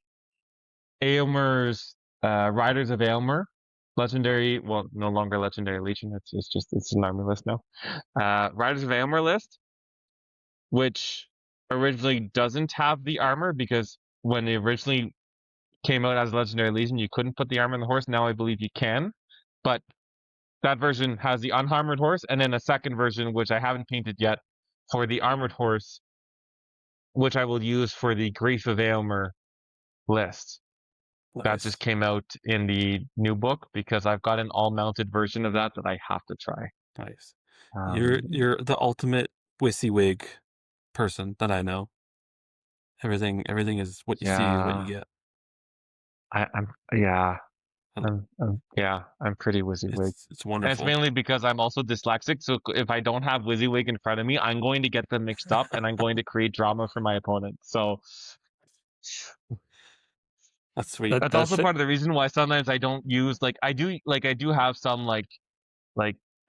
Aylmer's Riders of Aylmer legendary, well, no longer legendary legion. It's an army list now. Riders of Aylmer list, which originally doesn't have the armor, because when they originally came out as legendary legion, you couldn't put the armor on the horse. Now I believe you can, but that version has the unarmored horse, and then a second version, which I haven't painted yet, for the armored horse, which I will use for the Grief of Aylmer list. That just came out in the new book, because I've got an all-mounted version of that I have to try. Nice. You're the ultimate WYSIWYG person that I know. Everything is what you see is what you get. I'm pretty WYSIWYG. It's And wonderful. it's mainly because I'm also dyslexic, so if I don't have WYSIWYG in front of me, I'm going to get them mixed up and I'm going to create drama for my opponent. So That's sweet. That- that's That's also it. part of the reason why sometimes I don't use I do have some like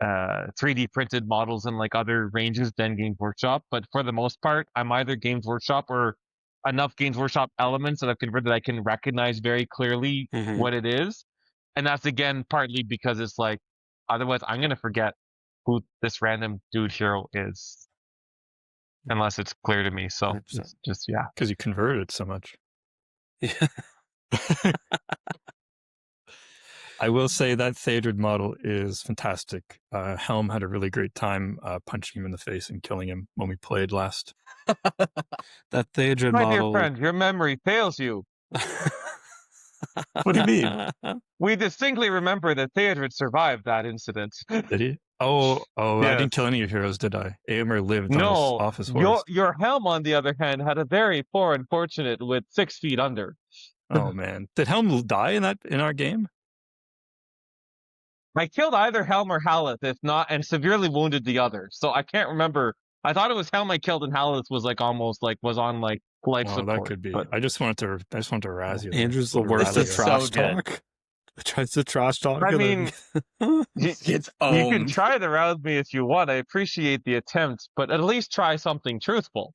3D printed models in like other ranges than Games Workshop. But for the most part, I'm either Games Workshop or enough Games Workshop elements that I've converted that I can recognize very clearly Mhm. what it is. And that's again partly because it's like otherwise I'm gonna forget who this random dude hero is unless it's clear to me. So 100%. it's just yeah. Because you converted it so much. Yeah. I will say that Theodred model is fantastic. Helm had a really great time punching him in the face and killing him when we played last. That Theodred My model. dear friend, your memory fails you. What do you mean? We distinctly remember that Theodred survived that incident. Did he? Oh, I Yes. didn't kill any of your heroes, did I? Aemir lived No, off his horse. your helm, on the other hand, had a very poor unfortunate with 6 feet under. Oh man, did Helm die in our game? I killed either Helm or Haleth, if not, and severely wounded the other. So I can't remember. I thought it was Helm I killed, and Haleth was like almost like was on like life Oh, support. that could be. But I just wanted to razz you. there. Andrew's the Wanted to worst razz at is you. trash so good. talk. Tries to trash talk. I and mean, then- you, It's you can owned. try to rouse me if you want. I appreciate the attempt, but at least try something truthful.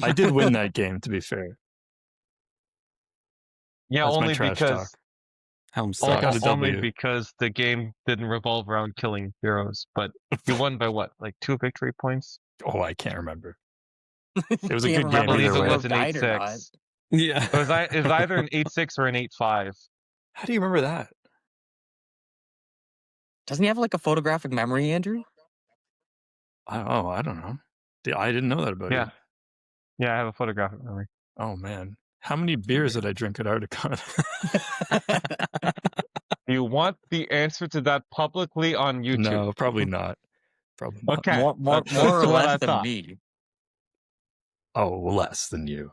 I did win that game, to be fair. Yeah, That's my only trash because talk. Helm I got sucks. a only W. because the game didn't revolve around killing heroes. But you won by what, like 2 victory points? Oh, I can't remember. It was a Can't good I game remember believe if either it way. was an died or not. 8-6. Yeah. It was either an 8-6 or an 8-5. How do you remember that? Doesn't he have like a photographic memory, Andrew? I don't know. I didn't know that about Yeah. you. Yeah, I have a photographic memory. Oh man, how many beers did I drink at Articon? You want the answer to that publicly on YouTube? No, probably not. Probably not. Okay. more That's or what I less than thought. me. Oh, less than you.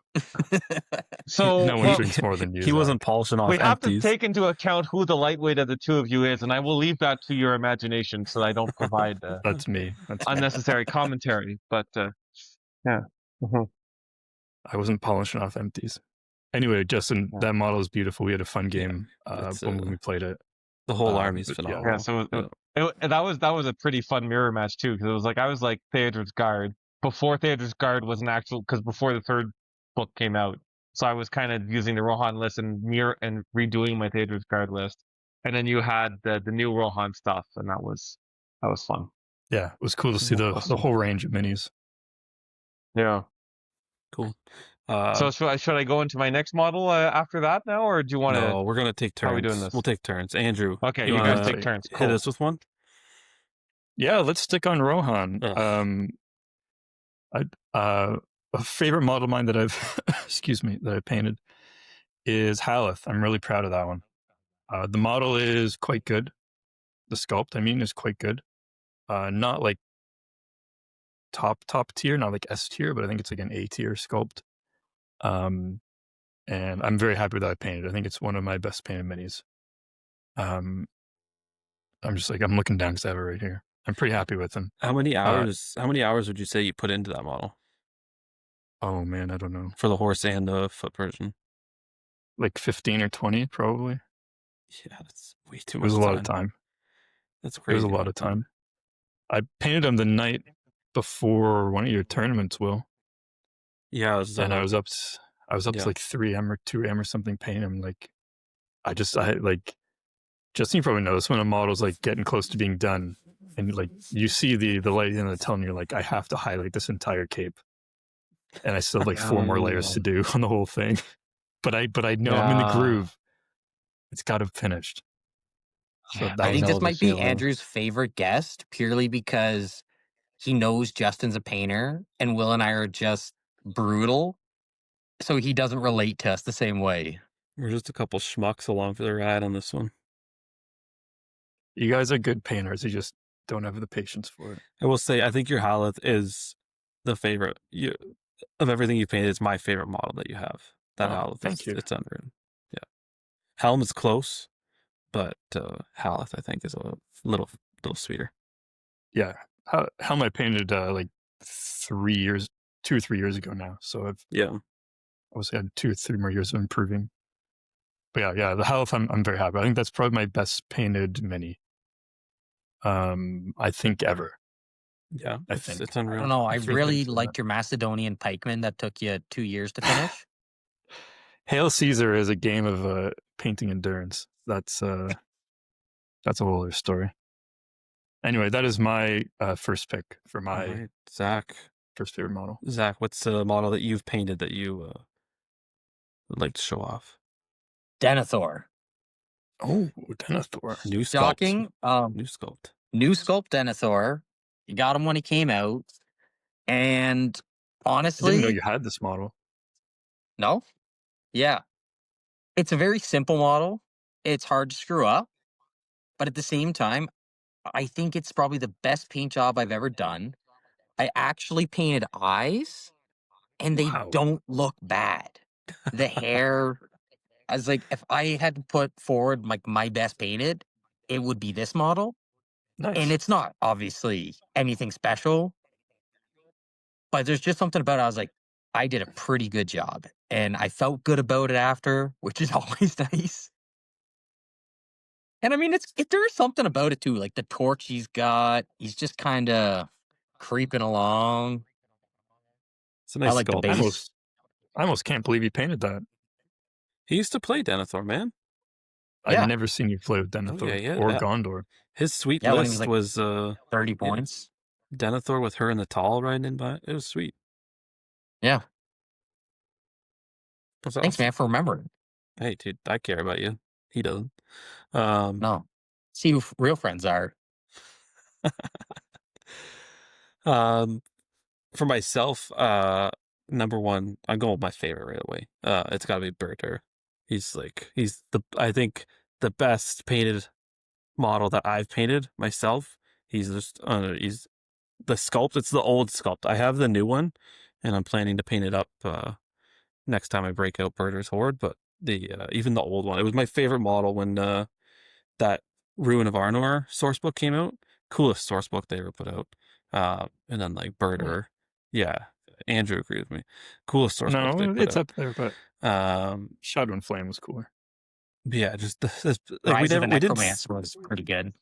So No one well, drinks more than you. He wasn't polishing off we have empties. to take into account who the lightweight of the two of you is, and I will leave that to your imagination so that I don't provide That's me. That's me. unnecessary commentary. But yeah. Mhm. I wasn't polishing off empties. Anyway, Justin, Yeah. that model is beautiful. We had a fun game it's, when we played it. The whole army's but yeah. phenomenal. Yeah, so Yeah. that was a pretty fun mirror match too, because it was like I was like Theodred's guard before Theodred's guard was an actual, because before the third book came out, so I was kind of using the Rohan list and redoing my Theodred's guard list, and then you had the new Rohan stuff, and that was fun. Yeah, it was cool to see the whole range of minis. Yeah. Cool. So should I go into my next model after that now, or do you want to? No, we're gonna take turns. How are we doing this? We'll take turns. Andrew. Okay, you you guys wanna take turns. Hit Cool. us with one. Yeah, let's stick on Rohan. Ugh. A favorite model of mine that I've that I painted is Haleth. I'm really proud of that one. The model is quite good. The sculpt, I mean, is quite good. Not like top tier, not like S tier, but I think it's like an A tier sculpt. And I'm very happy with that I painted. I think it's one of my best painted minis. I'm looking down because I have it right here. I'm pretty happy with them. How many hours? How many hours would you say you put into that model Oh man, I don't know. for the horse and the foot version? Like 15 or 20 probably. Yeah, that's way too It much. was a lot of time. That's It crazy. was a lot of time. I painted them the night before one of your tournaments, Will. Yeah, it was, And I was up yeah. to like 3M or 2M or something painting them. Like Justin, you probably noticed when a model's like getting close to being done and like you see the light in the tunnel and you're like, I have to highlight this entire cape. And I still have like 4 more layers to do on the whole thing. But I know I'm in the Yeah. groove. It's got to be finished. So I that think know this the might be feeling. Andrew's favorite guest purely because he knows Justin's a painter and Will and I are just brutal. So he doesn't relate to us the same way. We're just a couple schmucks along for the ride on this one. you guys are good painters. You just don't have the patience for it. I will say, I think your Haleth is the favorite of everything you painted. It's my favorite model that you have. That Oh, Haleth, thank you. It's unreal. Yeah, Helm is close, but Haleth I think is a little sweeter. Yeah. How am I painted like 2 or 3 years ago now? So I've Yeah, obviously had 2 or 3 more years of improving. But yeah, the Haleth I'm very happy. I think that's probably my best painted mini. I think ever. Yeah, I it's, think. it's I unreal. don't know. I Three really things in liked your Macedonian pikeman that took you 2 years to finish. Hail Caesar is a game of painting endurance. That's a whole other story. Anyway, that is my first pick for All my right, Zach. first favorite model. Zach, what's the model that you've painted that you would like to show off? Denethor. Oh, Denethor. New sculpt. Shocking. New sculpt. New sculpt Denethor. You got him when he came out. And I honestly, didn't know you had this model. no? Yeah. It's a very simple model. It's hard to screw up. But at the same time, I think it's probably the best paint job I've ever done. I actually painted eyes and they Wow. don't look bad. The hair, I was like, if I had to put forward like my best painted, it would be this model. Nice. And it's not obviously anything special, but there's just something about it. I was like, I did a pretty good job. And I felt good about it after, which is always nice. And I mean, there is something about it too, like the torch he's got. He's just kind of creeping along. It's a nice like the sculpt. base. I almost can't believe you painted that. He used to play Denethor, man. Yeah. I've never seen you play with Denethor yeah, or yeah. Gondor. His sweet Yeah, when he list was, was 30 points. Denethor with her and the tall riding in by. It was sweet. Yeah. That's Thanks, awesome. man, for remembering. Hey, dude, I care about you. He doesn't. No. See who real friends are. For myself, number one, I'm going with my favorite right away. It's got to be Berter. I think the best painted model that I've painted myself. He's the sculpt. It's the old sculpt. I have the new one, and I'm planning to paint it up next time I break out Berter's Horde. But even the old one, it was my favorite model when that Ruin of Arnor source book came out. Coolest source book they ever put out. And then like Berter, yeah. Andrew agrees with me. Coolest source book they No, put it's out. up there, but Shadow and Flame was cooler. Yeah, just like Rise of the we didn't. Necromancer was pretty good.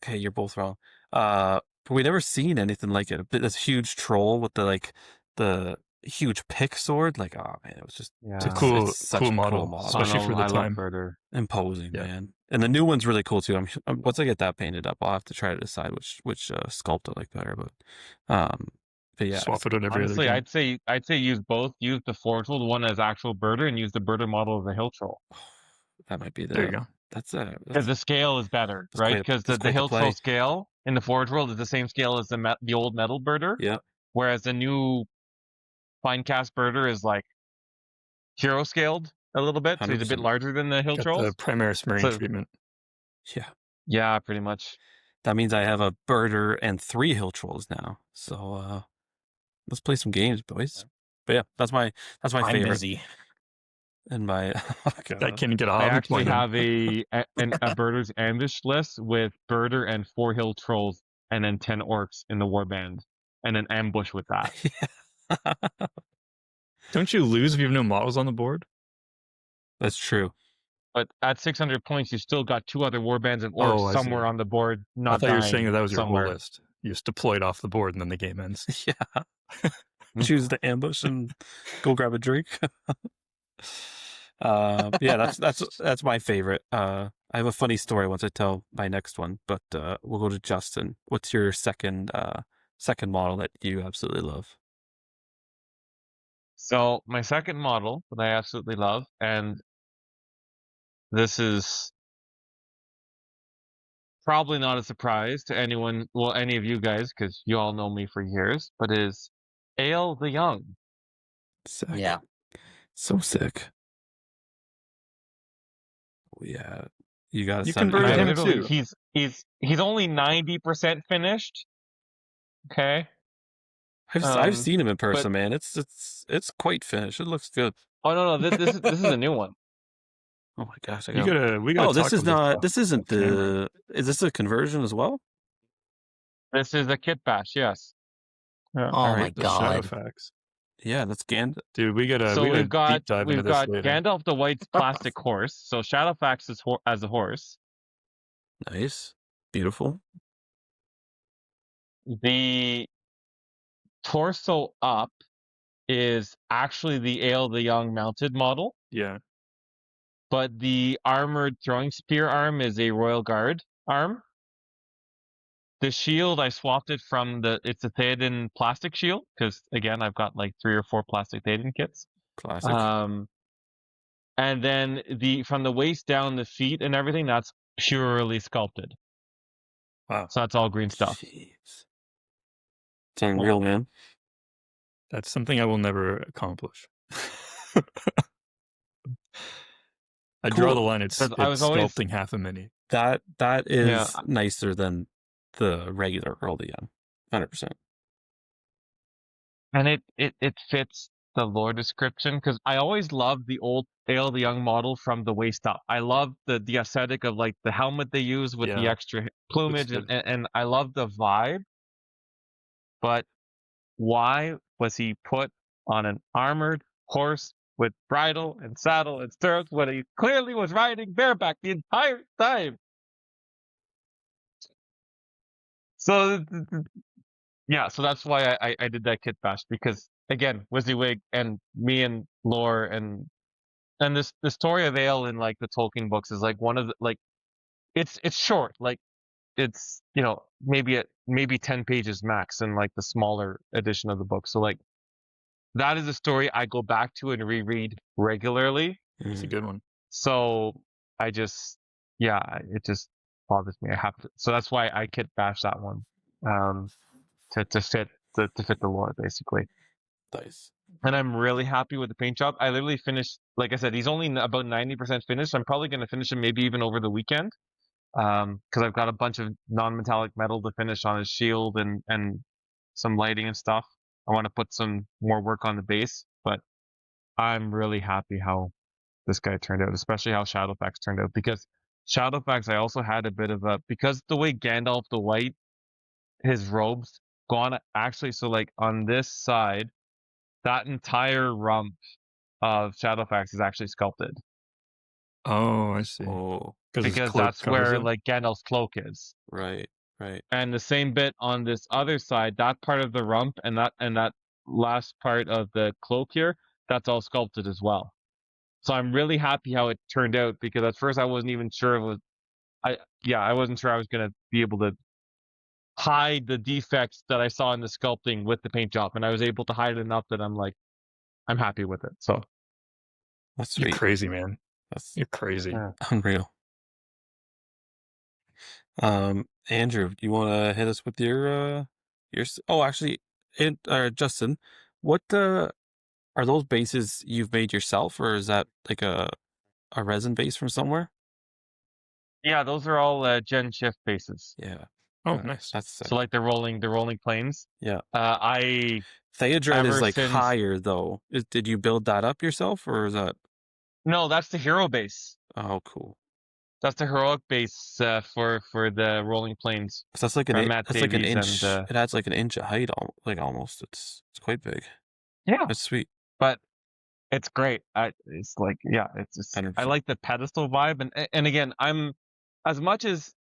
Okay, you're both wrong. But we never seen anything like it. This huge troll with the huge pick sword. Like, oh man, it was just It's a cool such cool a model, cool especially for the I time. love Berter. imposing, Yeah. man. And the new one's really cool too. Once I get that painted up, I'll have to try to decide which sculpt I like better. But yeah, Swap it out every Honestly, other game. I'd say use both. Use the Forgeful, the one as actual Berter, and use the Berter model as a hill troll. that might be There you go. Because the scale is better, That's right? quite- Because that's the quite the hill troll play. scale in the Forge World is the same scale as the old metal Berter. Yeah. Whereas the new Finecast Berter is like hero scaled a little bit, so he's a bit 100%. larger than the hill Got trolls. the Primaris Marine So- treatment. Yeah. Yeah, pretty much. That means I have a Berter and 3 hill trolls now. So let's play some games, boys. But yeah, that's my I'm favorite. busy. And my I can't get a I hobby actually plan. have a Berter's ambush list with Berter and 4 hill trolls, and then 10 orcs in the warband, and an ambush with that. Don't you lose if you have no models on the board? That's true. But at 600 points, you still got 2 other warbands and orcs Oh, I somewhere see. on the board. Not I thought you were saying dying that was your somewhere. whole list. You just deploy it off the board and then the game ends. Yeah. Choose the ambush and go grab a drink. Yeah, that's my favorite. I have a funny story once I tell my next one, but we'll go to Justin. What's your second model that you absolutely love? So my second model that I absolutely love, and this is probably not a surprise to anyone, well, any of you guys, because you all know me for years, but is Ale the Young. Sick. Yeah. So sick. Yeah. You gotta You send converted And I him literally, too. he's only 90% finished. Okay. I've seen him in but- person, man. It's quite finished. It looks good. Oh no, this is a new one. Oh my gosh! We gotta. Oh, this talk is about not. stuff. This isn't Off camera. the. Is this a conversion as well? This is a kit bash, yes. Oh Alright, my The god. Shadowfax. Yeah, that's Gand. Dude, we gotta. So we gotta we've got deep dive into this later. Gandalf the White's plastic horse. So Shadowfax is as a horse. Nice, beautiful. the torso up is actually the Ale the Young mounted model, Yeah. but the armored throwing spear arm is a Royal Guard arm. The shield, I swapped it from it's a Theoden plastic shield, because again, I've got like 3 or 4 plastic Theoden kits. Classic. And then from the waist down, the feet and everything, that's purely sculpted. Wow. So that's all green stuff. Jeez. It's unreal, man. That's something I will never accomplish. I draw Cool. the line. It's 'Cause I was always- sculpting half a mini. That is Yeah. nicer than the regular Earl the Young. 100%. And it fits the lore description, because I always loved the old Ale the Young model from the waist up. I love the aesthetic of like the helmet they use with the Yeah. extra plumage, Looks and I love the vibe. But why was he put on an armored horse with bridle and saddle and stirrups when he clearly was riding bareback the entire time? So yeah, so that's why I did that kit bash, because again, WYSIWYG and me and lore and the story of Ale in like the Tolkien books is like one of the, like it's short, like it's, you know, maybe 10 pages max in like the smaller edition of the book. So like that is a story I go back to and reread regularly. It's a good one. So I just, yeah, it just bothers me. I have to, so that's why I kit bash that one, to fit the lore basically. Nice. And I'm really happy with the paint job. I literally finished, like I said, he's only about 90% finished. I'm probably going to finish him maybe even over the weekend, because I've got a bunch of non-metallic metal to finish on his shield and some lighting and stuff. I want to put some more work on the base, but I'm really happy how this guy turned out, especially how Shadowfax turned out, because Shadowfax, I also had a bit of a, because the way Gandalf the White, his robes go on, actually, so like on this side, that entire rump of Shadowfax is actually sculpted. Oh, I see. Oh, his Because cloak that's covers where it? like Gandalf's cloak is. right, right. And the same bit on this other side, that part of the rump and that last part of the cloak here, that's all sculpted as well. So I'm really happy how it turned out, because at first I wasn't even sure it was I wasn't sure I was gonna be able to hide the defects that I saw in the sculpting with the paint job, and I was able to hide it enough that I'm like, I'm happy with it. So That's You're sweet. crazy, man. That's You're crazy. Yeah. unreal. Andrew, you want to hit us with your oh, actually, Justin, what are those bases you've made yourself, or is that like a resin base from somewhere? yeah, those are all Gen Shift bases. Yeah. Oh, nice. That's sick. So like the rolling planes. Yeah. I Theodred is ever like since- higher though. Did you build that up yourself, or is that? no, that's the hero base. Oh, cool. That's the heroic base for the rolling planes. 'Cause that's like an From in- Matt that's like an Davies inch. and, It adds like an inch of height, like almost. It's quite big. Yeah, That's sweet. but it's great. It's like, yeah, it's just, 100%. I like the pedestal vibe, and again, I'm, as much as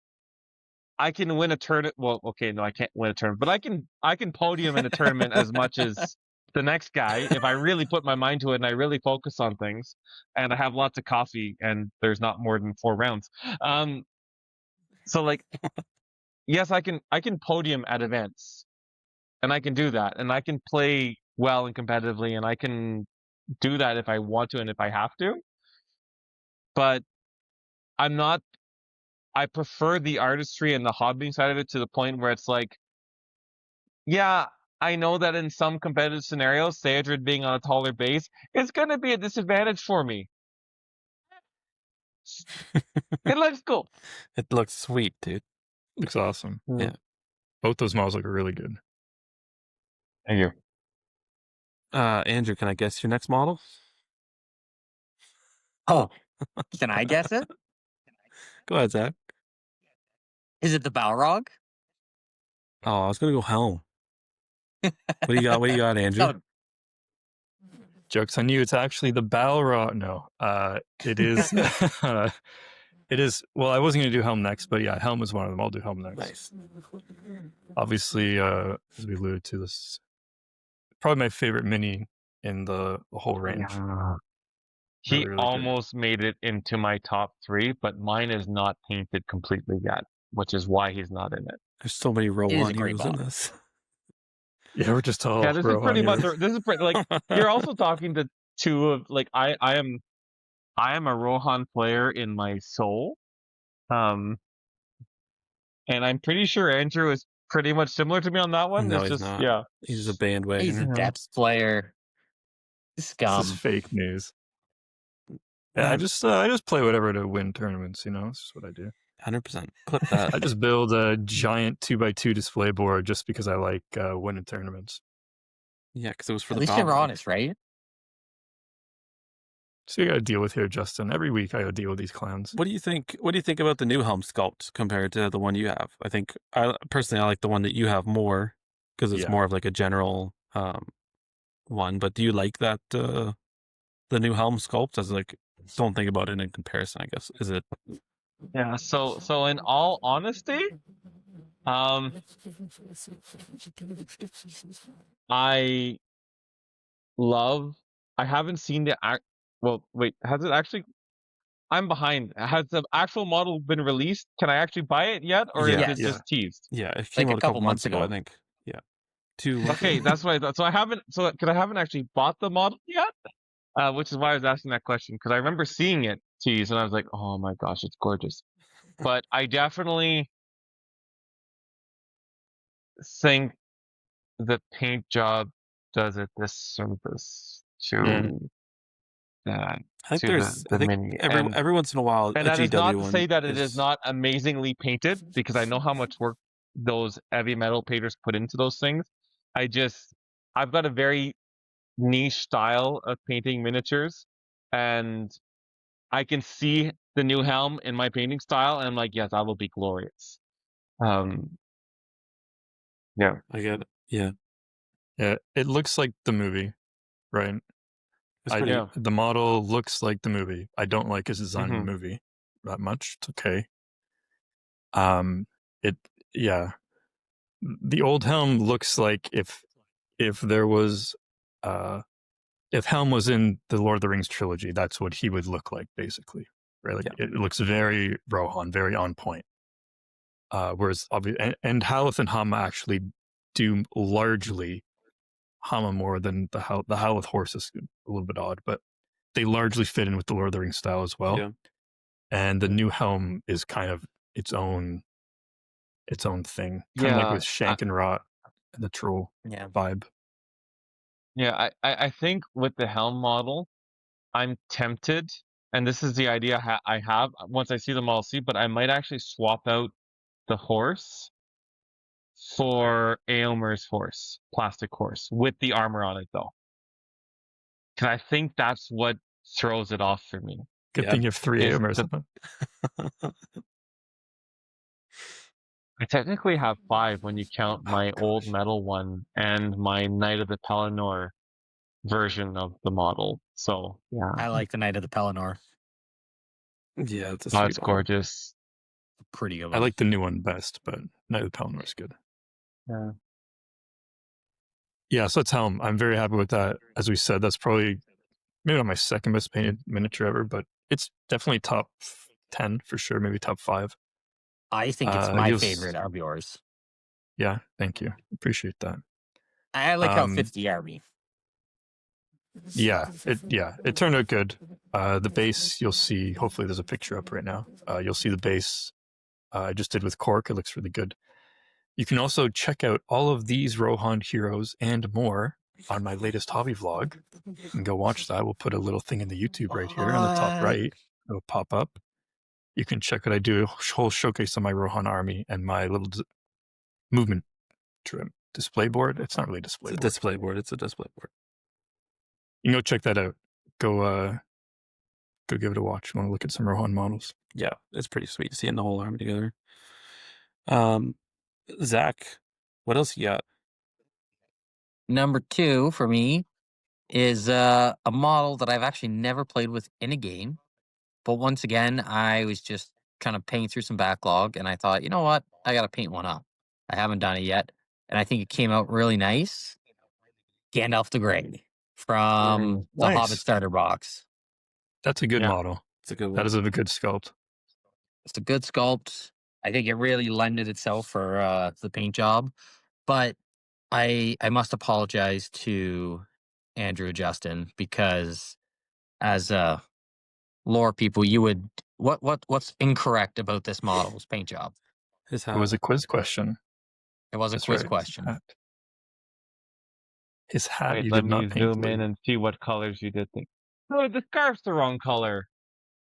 I can win a tournament. Well, okay, no, I can't win a tournament, but I can podium in a tournament as much as the next guy if I really put my mind to it and I really focus on things, and I have lots of coffee and there's not more than 4 rounds. So like, yes, I can podium at events, and I can do that, and I can play well and competitively, and I can do that if I want to and if I have to. But I'm not. I prefer the artistry and the hobbying side of it, to the point where it's like, yeah, I know that in some competitive scenarios, Theodred being on a taller base is going to be a disadvantage for me. It looks cool. It looks sweet, dude. Looks awesome. Yeah. Both those models look really good. Thank you. Andrew, can I guess your next model? Oh, can I guess it? Go ahead, Zach. Is it the Balrog? Oh, I was gonna go Helm. What do you got? What do you got, Andrew? No, Jokes on you. It's actually the Balrog. No, it is. It is. Well, I wasn't going to do Helm next, but yeah, Helm is one of them. I'll do Helm next. Nice. Obviously, as we alluded to, this probably my favorite mini in the whole range. Yeah. He Really, really good. almost made it into my top 3, but mine is not painted completely yet, which is why he's not in it. There's so many is a Rohan great heroes in mod. this. Yeah, we're just all Yeah, this is Rohan pretty much. heroes. This is pretty like you're also talking to two of like I am a Rohan player in my soul, and I'm pretty sure Andrew is pretty much similar to me on that one. No, It's he's just not. yeah. He's a He's a bandwagoner. depth player. This Scum. is fake news. Yeah, I just play whatever to win tournaments. You know, this is what I do. 100%. Clip that. I just build a giant 2x2 display board just because I like winning tournaments. Yeah, because it was for At the least they were Valorant. honest, right? So you got to deal with here, Justin. Every week I got to deal with these clowns. What do you think? What do you think about the new helm sculpt compared to the one you have? I think I personally like the one that you have more because it's Yeah. more of like a general one. But do you like that the new helm sculpt? As like, don't think about it in comparison. I guess is it? Yeah. So in all honesty, I love. I haven't seen the act. Well, wait. Has it actually? I'm behind. Has the actual model been released? Can I actually buy it yet, or Yeah, is it yeah. just teased? Yeah, it came Like out a a couple couple months months ago. I ago. think. Yeah, 2 months Okay, ago. that's why. So I haven't. So because I haven't actually bought the model yet, which is why I was asking that question. Because I remember seeing it teased, and I was like, "Oh my gosh, it's gorgeous." But I definitely think the paint job does it disservice to I think to there's. I the think mini. every once in a while, And a that is not GW to one say that it is is not amazingly painted, because I know how much work those heavy metal painters put into those things. I've got a very niche style of painting miniatures, and I can see the new helm in my painting style, and I'm like, yes, that will be glorious. Yeah. I get it. Yeah, Yeah, it looks like the movie, right? it's pretty. Yeah. The model looks like the movie. I don't like his design in Mhm. the movie that much. It's okay. Yeah. The old Helm looks like if there was if Helm was in the Lord of the Rings trilogy, that's what he would look like, basically. Right? Like it looks very Rohan, very on point. Whereas and Haleth and Hama actually do largely Hama more than the Haleth horse is a little bit odd, but they largely fit in with the Lord of the Rings style as well. Yeah. And the new helm is kind of its own thing, kind of like with Shank and Rot and the troll Yeah. vibe. Yeah, I think with the helm model, I'm tempted, and this is the idea I have once I see them all but I might actually swap out the horse for Aomer's horse, plastic horse, with the armor on it though. Because I think that's what throws it off for me. Good Yeah. thing you have 3 Is Aomers. I technically have 5 when you count my old metal one and my Knight of the Pelennor version of the model. So yeah, I like the Knight of the Pelennor. Yeah, it's a oh, sweet it's one. gorgeous. Pretty good I one. like the new one best, but Knight of the Pelennor is good. Yeah. Yeah, so that's Helm. I'm very happy with that. As we said, that's probably maybe not my second best painted miniature ever, but it's definitely top 10 for sure, maybe top 5. I think it's my you'll favorite of yours. Yeah, thank you. Appreciate that. I like how it fits the army. Yeah, it turned out good. The base, you'll see, hopefully there's a picture up right now. You'll see the base I just did with Cork. It looks really good. You can also check out all of these Rohan heroes and more on my latest hobby vlog. You can go watch that. We'll put a little thing in the YouTube right here on the top right. It'll pop up. You can check what I do, a whole showcase of my Rohan army and my little movement display board. It's not really a display It's a board. display board. It's a display board. You can go check that out. Go give it a watch. You want to look at some Rohan models. Yeah, it's pretty sweet seeing the whole army together. Zach, what else you got? Number 2 for me is a model that I've actually never played with in a game. But once again, I was just kind of paying through some backlog, and I thought, you know what, I got to paint one up. I haven't done it yet, and I think it came out really nice. Gandalf the Grey from the Nice. Hobbit starter box. That's a good Yeah. model. It's a good one. That is a good sculpt. It's a good sculpt. I think it really lended itself for the paint job. But I must apologize to Andrew Justin, because as lore people, you would what's incorrect about this model's paint job? His It hat. was a quiz question. It was a That's quiz right. question. His hat, Wait, you let did not me paint zoom blue. in and see what colors you did think. Oh, the scarf's the wrong color.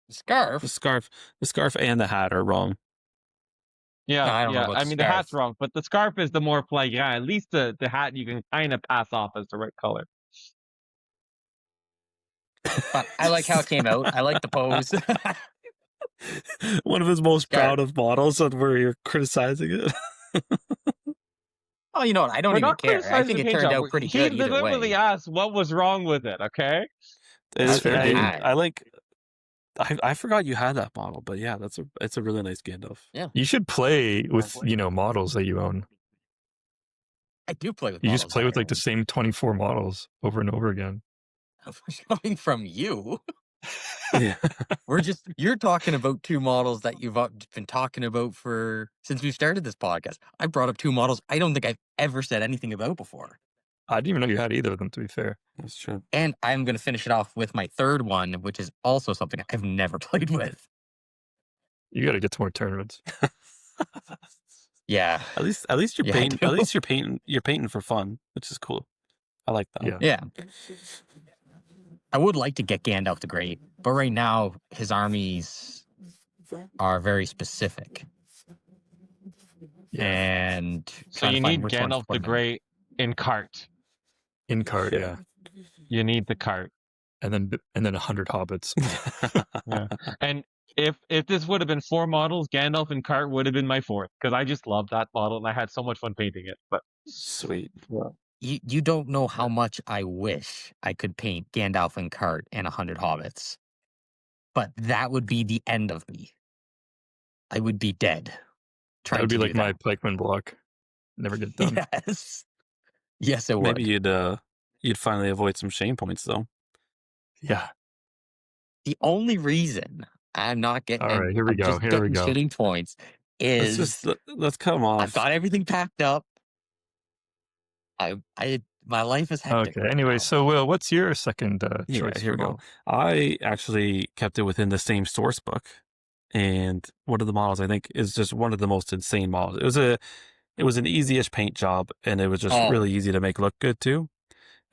Scarf. The scarf and the hat are wrong. Yeah, I don't know yeah. about I the mean, the hat's scarf. wrong, but the scarf is the more flagrant. At least the hat you can kind of pass off as the right color. But I like how it came out. I like the pose. One of his most Scarf. proud of models, and where you're criticizing it. Oh, you know what? I don't We're even not care. I criticizing think the it paint turned job. out pretty He good either deliberately way. asked what was wrong with it. Okay. That's fair I, game. I like. I forgot you had that model, but yeah, it's a really nice Gandalf. You should play with, models that you own. I do play with You models. just play with like the same 24 models over and over again. Coming from you. Yeah. You're talking about two models that you've been talking about since we started this podcast. I brought up two models I don't think I've ever said anything about before. I didn't even know you had either of them, to be fair. That's true. And I'm going to finish it off with my third one, which is also something I've never played with. You got to get to more tournaments. Yeah. At least you're Yeah, I painting. do. At least you're painting for fun, which is cool. I like that. Yeah. Yeah. I would like to get Gandalf the Great, but right now his armies are very specific. Yeah. And So trying you to find need which ones to Gandalf put the in. Grey in cart. In cart, yeah. You need the cart. And then 100 hobbits. Yeah. And if this would have been 4 models, Gandalf in cart would have been my 4th, because I just love that model and I had so much fun painting it. But Sweet. You don't know how much I wish I could paint Gandalf and cart and 100 hobbits. But that would be the end of me. I would be dead. That would be like my that. pikeman block. Never get done. Yes. Yes, it would. Maybe you'd finally avoid some shame points though. Yeah. The only reason I'm not getting All right, here we I'm go, just here we getting go. shitting points is Let's cut them off. I've got everything packed up. My life is hectic. Okay. right Anyway, now. so Will, what's your second Yeah, choice? here we for go. model? I actually kept it within the same source book, and one of the models I think is just one of the most insane models. It was an easy-ish paint job, and it was just Oh. really easy to make look good too.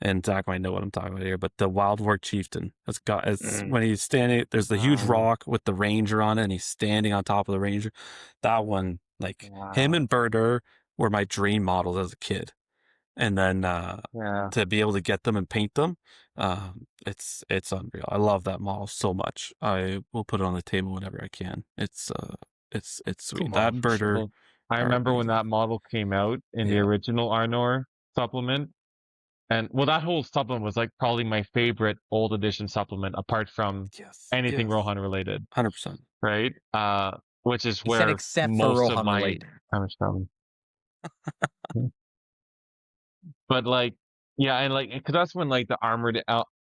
And Zach might know what I'm talking about here, but the Wildwar Chieftain. When he's standing, there's the huge rock with the ranger on it, and he's standing on top of the ranger. That one, like him and Birder were my dream models as a kid. And then yeah. to be able to get them and paint them, it's unreal. I love that model so much. I will put it on the table whenever I can. It's sweet. model, That for sure. Birder. Well, I remember when that model came out in the Yeah. original Arnor supplement. And well, that whole supplement was like probably my favorite old edition supplement, apart from Yes. anything Rohan related, 100%. right? Which is He where said except for most of Rohan my related. damage coming. But like, yeah, and like, because that's when like the armored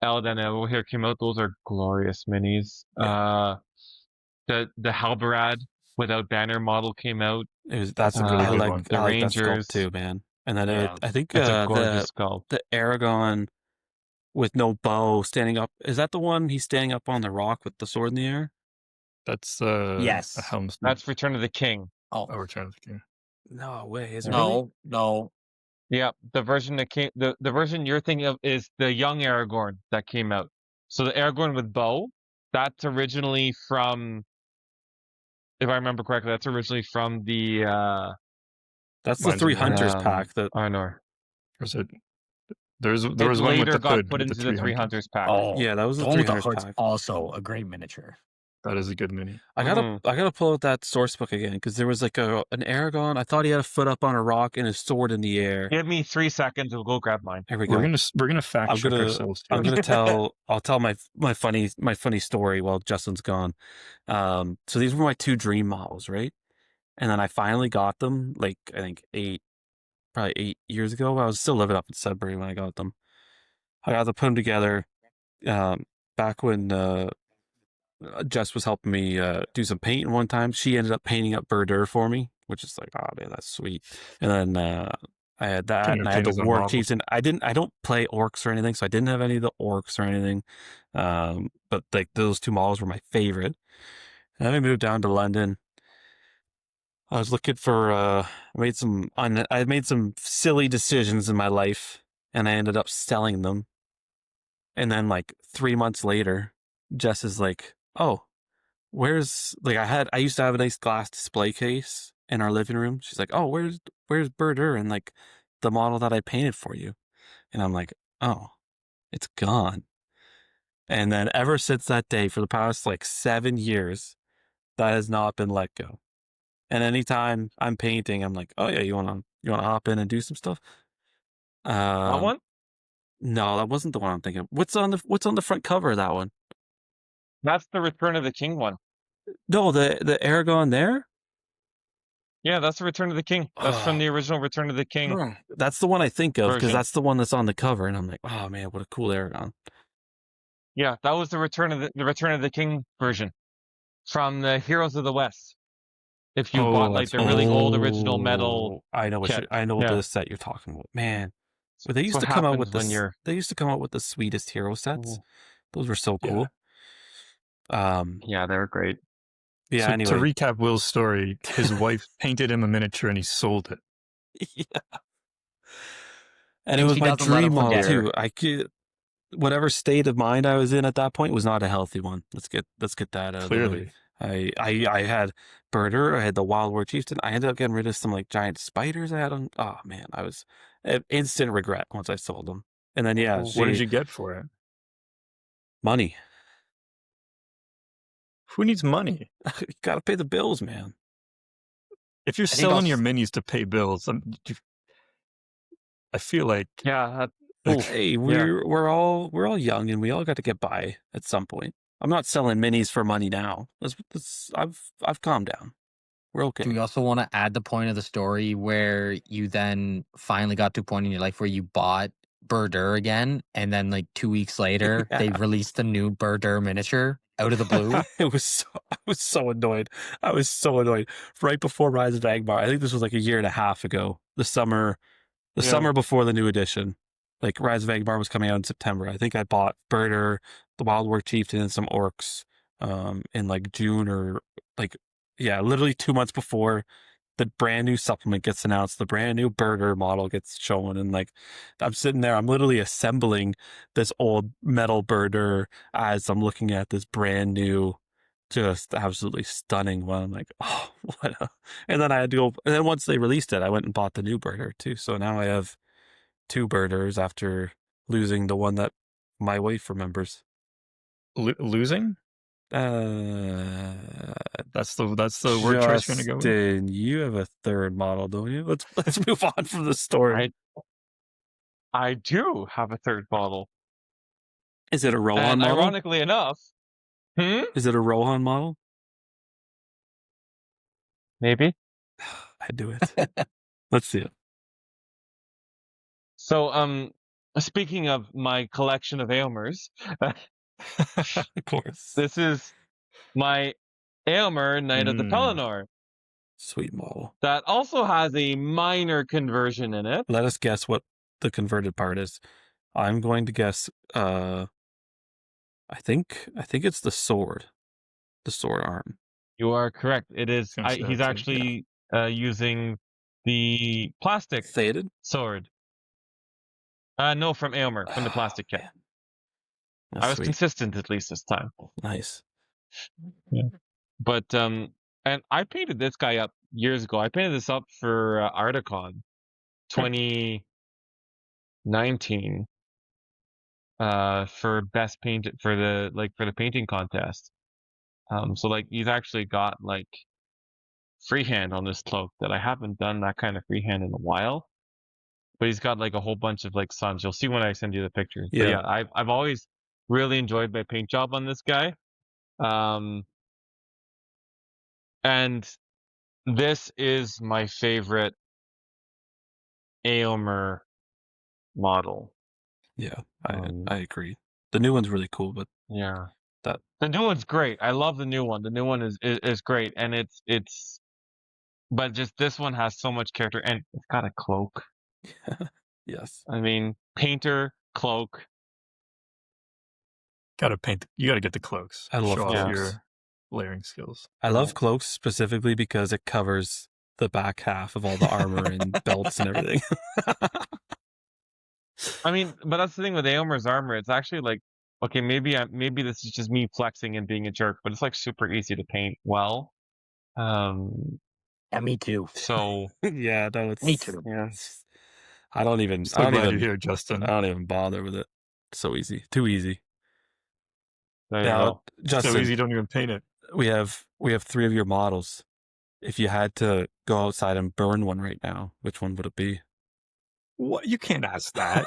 Eldon over here came out. Those are glorious minis. The Halbarad without banner model came out. That's a really I good like, one. The I like that Rangers. sculpt too, man. And then Yeah. I think It's a gorgeous sculpt. the Aragon with no bow standing up. Is that the one he's standing up on the rock with the sword in the air? That's Yes. a helmsman. That's Return of the King. Oh, Return of the King. No way. Is it really? no. Yeah, the version that came, the version you're thinking of is the young Aragorn that came out. So the Aragorn with bow, that's originally from, if I remember correctly, that's originally from the That's the Mine's Three in there. Hunters pack. That Arnor. Was it? There was It one with later the got hood. put with into the Three Hunters pack. Oh, yeah, that was the the one Three with the Hunters hood's pack. also a great miniature. That is a good mini. I gotta pull out that source book again because there was like an Aragon. I thought he had a foot up on a rock and his sword in the air. Give me 3 seconds. We'll go grab mine. Here we go. We're gonna fact check ourselves. I'm here. gonna tell. I'll tell my funny story while Justin's gone. So these were my 2 dream models, right? And then I finally got them. Like I think probably 8 years ago. I was still living up in Sudbury when I got them. I got to put them together. Back when Jess was helping me do some painting one time, she ended up painting up Burdur for me, which is like, oh man, that's sweet. And then I had that, Can you and I had paint the as a war model? chiefs, and I don't play orcs or anything, so I didn't have any of the orcs or anything. But like those 2 models were my favorite. And then I moved down to London. I was looking for I made some silly decisions in my life, and I ended up selling them. And then like 3 months later, Jess is like, "Oh, where's like I used to have a nice glass display case in our living room." She's like, "Oh, where's Burdur and like the model that I painted for you?" And I'm like, "Oh, it's gone." And then ever since that day, for the past like 7 years, that has not been let go. And anytime I'm painting, I'm like, "Oh yeah, you wanna hop in and do some stuff?" That one? No, that wasn't the one I'm thinking. What's on the front cover of that one? That's the Return of the King one. No, the Aragon there. Yeah, that's the Return of the King. That's from the original Return of the King. That's the one I think of because Version. that's the one that's on the cover, and I'm like, oh man, what a cool Aragon. Yeah, that was the Return of the King version from the Heroes of the West. If you bought like the really old original metal, I know kit. the set you're talking about, man. But they used to come out with the sweetest hero sets. Those were so cool. Yeah, they were great. Yeah. So Anyway, to recap Will's story, his wife painted him a miniature and he sold it. yeah. And it And was she my doesn't let him dream model forget. too. I could, whatever state of mind I was in at that point was not a healthy one. Let's get that out of the way. Clearly. I had Burdur, I had the Wild War Chieftain. I ended up getting rid of some like giant spiders I had on. Oh man, I was instant regret once I sold them. And then yeah, What did you get for it? money. Who needs money? You gotta pay the bills, man. If you're think selling your also- minis to pay bills, I feel like Yeah, Hey, we're all young and we all got to get by at some point. I'm not selling minis for money now. I've calmed down. We're okay. Do we also want to add the point of the story where you then finally got to a point in your life where you bought Burdur again, and then like 2 weeks later they released the new Burdur miniature out of the blue? I was so annoyed. I was so annoyed. Right before Rise of Agmar, I think this was like a year and a half ago. The summer before the new edition. Like Rise of Agmar was coming out in September. I think I bought Burdur, the Wild War Chieftain, and some orcs in like June or like literally 2 months before the brand new supplement gets announced, the brand new Burdur model gets shown, and like I'm sitting there, I'm literally assembling this old metal Burdur as I'm looking at this brand new, just absolutely stunning one. I'm like, oh, what? And then I had to go. And then once they released it, I went and bought the new Burdur too. So now I have 2 Burdurs after losing the one that my wife remembers. losing. That's the word choice you're gonna go with. Justin, you have a 3rd model, don't you? Let's move on from the story. I do have a 3rd model. Is it a Rohan And model? ironically enough, Is it a Rohan model? maybe. I do it. Let's see it. So, speaking of my collection of Aylmers, Of course. this is my Aylmer Knight of the Pelennor. Sweet model. That also has a minor conversion in it. Let us guess what the converted part is. I'm going to guess. I think it's the sword arm. You are correct. It is. Gonna say He's that too, actually using the plastic Faded. sword. No, from Aylmer, from the plastic kit. Man. I That's was sweet. consistent at least this time. Nice. But and I painted this guy up years ago. I painted this up for Articon 2019 for best painted for the painting contest. So like he's actually got like freehand on this cloak that I haven't done that kind of freehand in a while. But he's got like a whole bunch of like suns. You'll see when I send you the pictures. But Yeah. yeah, I've always really enjoyed my paint job on this guy. And this is my favorite Aomer model. Yeah, Um, I agree. The new one's really cool, but yeah. that The new one's great. I love the new one. The new one is great, and but just this one has so much character, and it's got a cloak. yes. I mean, painter, cloak. Gotta paint. You gotta get the cloaks. I love Show off cloaks. your layering skills. I love cloaks specifically because it covers the back half of all the armor and belts and everything. I mean, but that's the thing with Aomer's armor. It's actually like, okay, maybe this is just me flexing and being a jerk, but it's like super easy to paint well. Yeah, me too. So Yeah, no, it's Me too. yeah, I don't even So glad you're here, Justin. I don't even bother with it. It's so easy. Too easy. there you Now, go. Justin, So easy, you don't even paint it. we have 3 of your models. If you had to go outside and burn one right now, which one would it be? What? You can't ask that.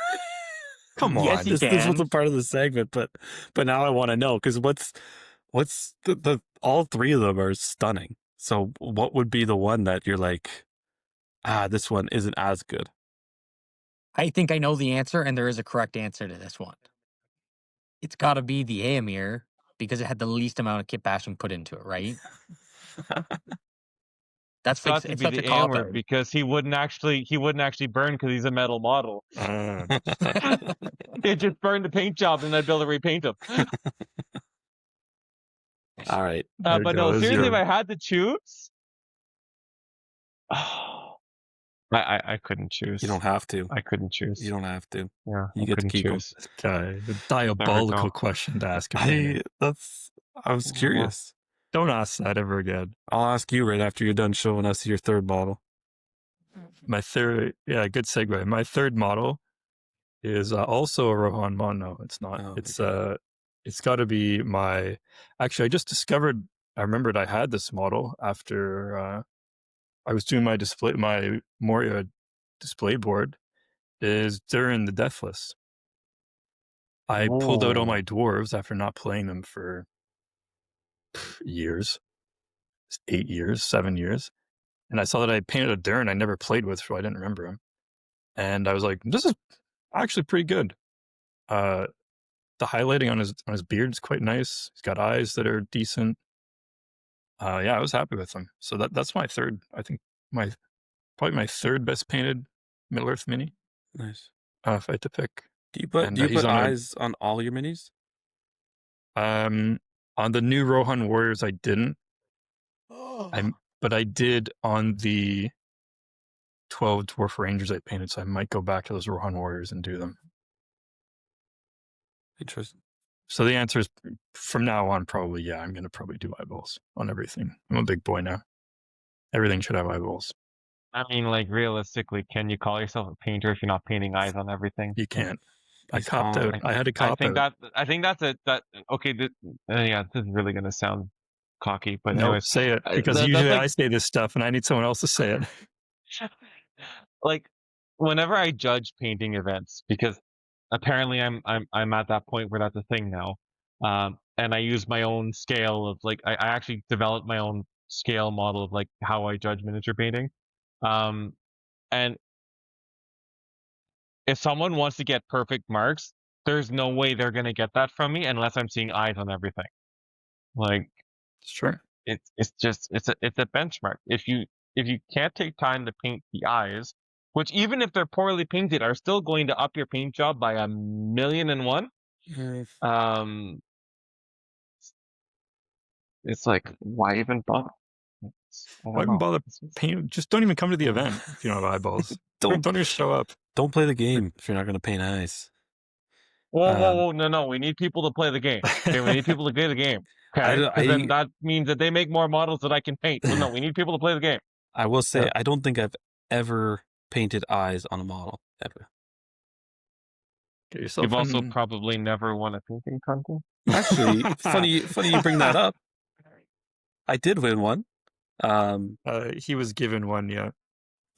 Come on. Yes, you This can. wasn't part of the segment, but now I want to know because what's the all 3 of them are stunning. So what would be the one that you're like, this one isn't as good? I think I know the answer, and there is a correct answer to this one. It's got to be the Aemir because it had the least amount of kit bashing put into it, right? That's It's got like, to it's be such the a cop Aomer out. because he wouldn't actually burn because he's a metal model. It just burned the paint job, and I'd be able to repaint him. All right. There But no, goes seriously, if your- I had to choose, I couldn't choose. You don't have to. I couldn't choose. You don't have to. Yeah, You I get to couldn't keep 'em. choose. Okay, a diabolical go. question to ask. Again. I was curious. Don't ask that ever again. I'll ask you right after you're done showing us your third model. My third, yeah, good segue. My third model is also a Rohan mod. No, it's not. Oh, It's got to be my. Actually, I just discovered. I remembered I had this model after I was doing my Moria display board. Is during the Deathless. I pulled out all my dwarves after not playing them for years, 8 years, 7 years. And I saw that I painted a Durin I never played with, so I didn't remember him. And I was like, this is actually pretty good. The highlighting on his beard is quite nice. He's got eyes that are decent. Yeah, I was happy with him. So that's my third, I think probably my third best painted Middle Earth mini. Nice. If I had to pick. Do you put he's on a- eyes on all your minis? On the new Rohan Warriors, I didn't. But I did on the 12 Dwarf Rangers I painted, so I might go back to those Rohan Warriors and do them. Interesting. So the answer is, from now on, probably, yeah, I'm going to probably do eyeballs on everything. I'm a big boy now. Everything should have eyeballs. I mean, like realistically, can you call yourself a painter if you're not painting eyes on everything? You can't. I He's copped on- out. I had to cop out. I think that's okay. Yeah, this is really gonna sound cocky, but No, anyways, say it, because that's usually like- I say this stuff and I need someone else to say it. like whenever I judge painting events, because apparently I'm at that point where that's a thing now, and I use my own scale of like I actually developed my own scale model of like how I judge miniature painting, and if someone wants to get perfect marks, there's no way they're gonna get that from me unless I'm seeing eyes on everything. Like Sure. it's a benchmark. If you can't take time to paint the eyes, which even if they're poorly painted are still going to up your paint job by 1,000,001, it's like why even bother? Why even bother paint? Just don't even come to the event if you don't have eyeballs. Don't Don't even show up. don't play the game if you're not going to paint eyes. Whoa, no, we need people to play the game. Okay, we need people to play the game. Okay, 'cause then that means that they make more models that I can paint. So no, we need people to play the game. I will say Yeah. I don't think I've ever painted eyes on a model ever. Get yourself You've also in- probably never won a painting contest. Actually, funny you bring that up. I did win one. He was given one, yeah.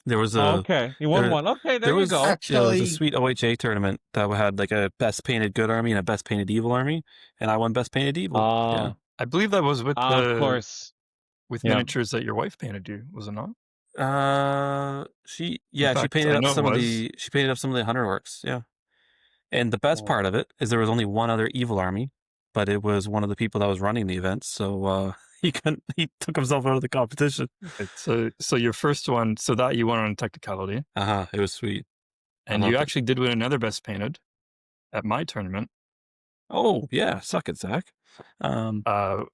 There was Oh, a okay, you won there- one. Okay, there there you was go. yeah, there was a Actually, sweet OHA tournament that had like a best painted good army and a best painted evil army, and I won best painted evil. Yeah. I believe that was with Of the course. with Yeah. miniatures that your wife painted you, was it not? She fact, painted I up know it some of was. the Hunter Orcs. Yeah. And the best Oh. part of it is there was only one other evil army, but it was one of the people that was running the event, so he took himself out of the competition. So your first one, so that you won on technicality, It was sweet. and you loved it. actually did win another best painted at my tournament, Oh yeah, suck it, Zach.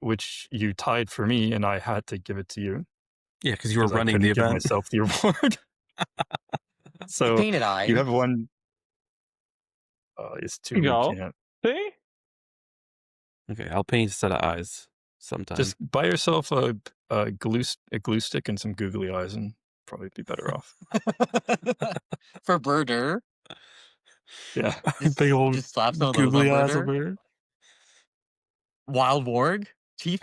which you tied for me, and I had to give it to you Yeah, because you were 'cause I running the couldn't give event. myself the award. So painted eyes. you have one. It's two. You go. Can't. See? Okay, I'll paint a set of eyes sometime. Just buy yourself a glue stick and some googly eyes, and probably be better off. For Birder. Yeah. Big old Just slap some of those on googly eyes Birder. over here. Wild Warg, Chief.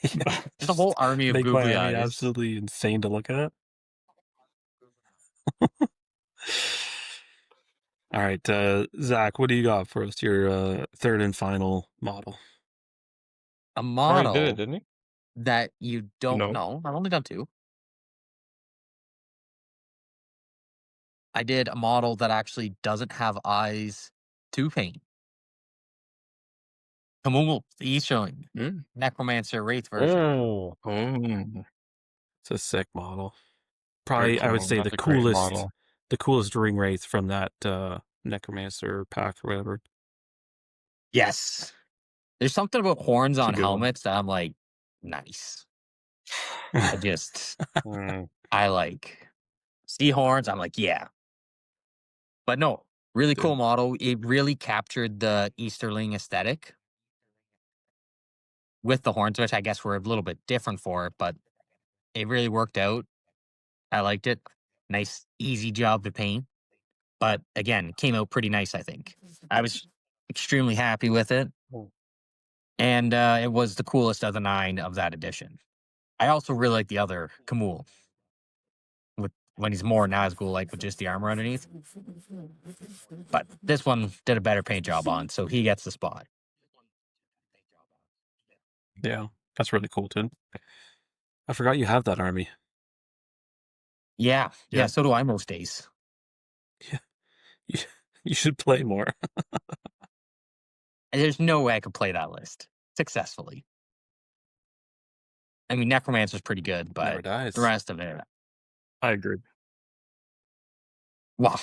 Yeah, Just a whole army of make my googly army eyes. absolutely insane to look at. All right, Zach, what do you got for us? Your third and final model. A Already model did it, didn't he? that you don't No. know. I've only done two. I did a model that actually doesn't have eyes to paint. Kamumul, the Easterling, Mm. Necromancer Wraith version. Oh, Oh. It's a sick model. Very Probably, I would cool. say that's the a great coolest, model. ring wraith from that Necromancer pack or whatever. Yes. There's something about horns It's a on good one. helmets that I'm like, nice. I like see horns. I'm like, yeah. But no, really Dude. cool model. It really captured the Easterling aesthetic with the horns, which I guess were a little bit different for it, but it really worked out. I liked it. Nice, easy job to paint. But again, came out pretty nice, I think. I was extremely happy with it. And it was the coolest of the 9 of that edition. I also really like the other Kamul. When he's more Nazgul, like with just the armor underneath. But this one did a better paint job on, so he gets the spot. Yeah, that's really cool, too. I forgot you have that army. Yeah, Yeah. so do I most days. You should play more. And there's no way I could play that list successfully. I mean, Necromancer's pretty good, Never but dies. the rest of it, I agree. well,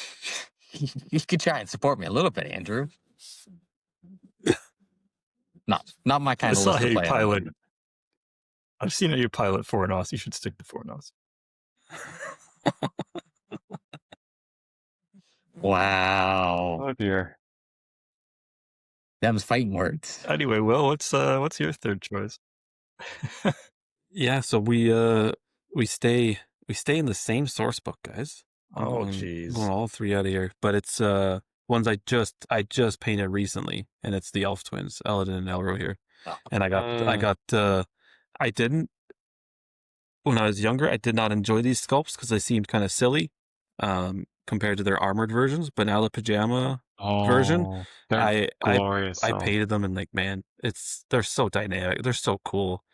you could try and support me a little bit, Andrew. Not my kind I of saw list how to you play. pilot. I've seen how you pilot Fornos. You should stick to Fornos. Wow, Oh dear. them's fighting words. Anyway, Will, what's your third choice? Yeah, so we stay in the same source book, guys. I'm Oh, going jeez. all 3 out of here, but it's ones I just painted recently, and it's the Elf Twins, Eladin and Elro here. Oh. And I didn't when I was younger. I did not enjoy these sculpts because they seemed kind of silly compared to their armored versions. But now the pajama version, Oh, they're I glorious. I though. painted them, and like, man, they're so dynamic, they're so cool,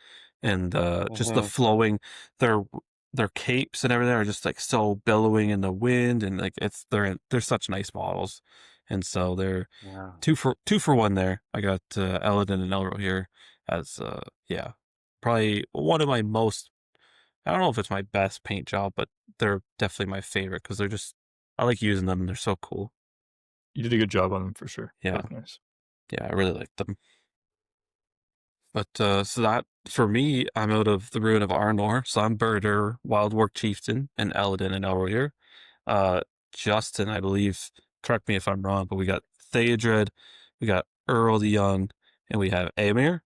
and just the Mhm. flowing, their capes and everything are just like so billowing in the wind, and like they're such nice models, and so they're Yeah. 2 for 1 there. I got Eladin and Elro here as probably one of my most. I don't know if it's my best paint job, but they're definitely my favorite because I like using them, and they're so cool. You did a good job on them for sure. Yeah. That's nice. Yeah, I really like them. But so that for me, I'm out of the Ruin of Arnor, so I'm Birder, Wild Warg Chieftain, and Eladin and Elro here. Justin, I believe, correct me if I'm wrong, but we got Theodred, we got Earl the Young, and we have Aemir.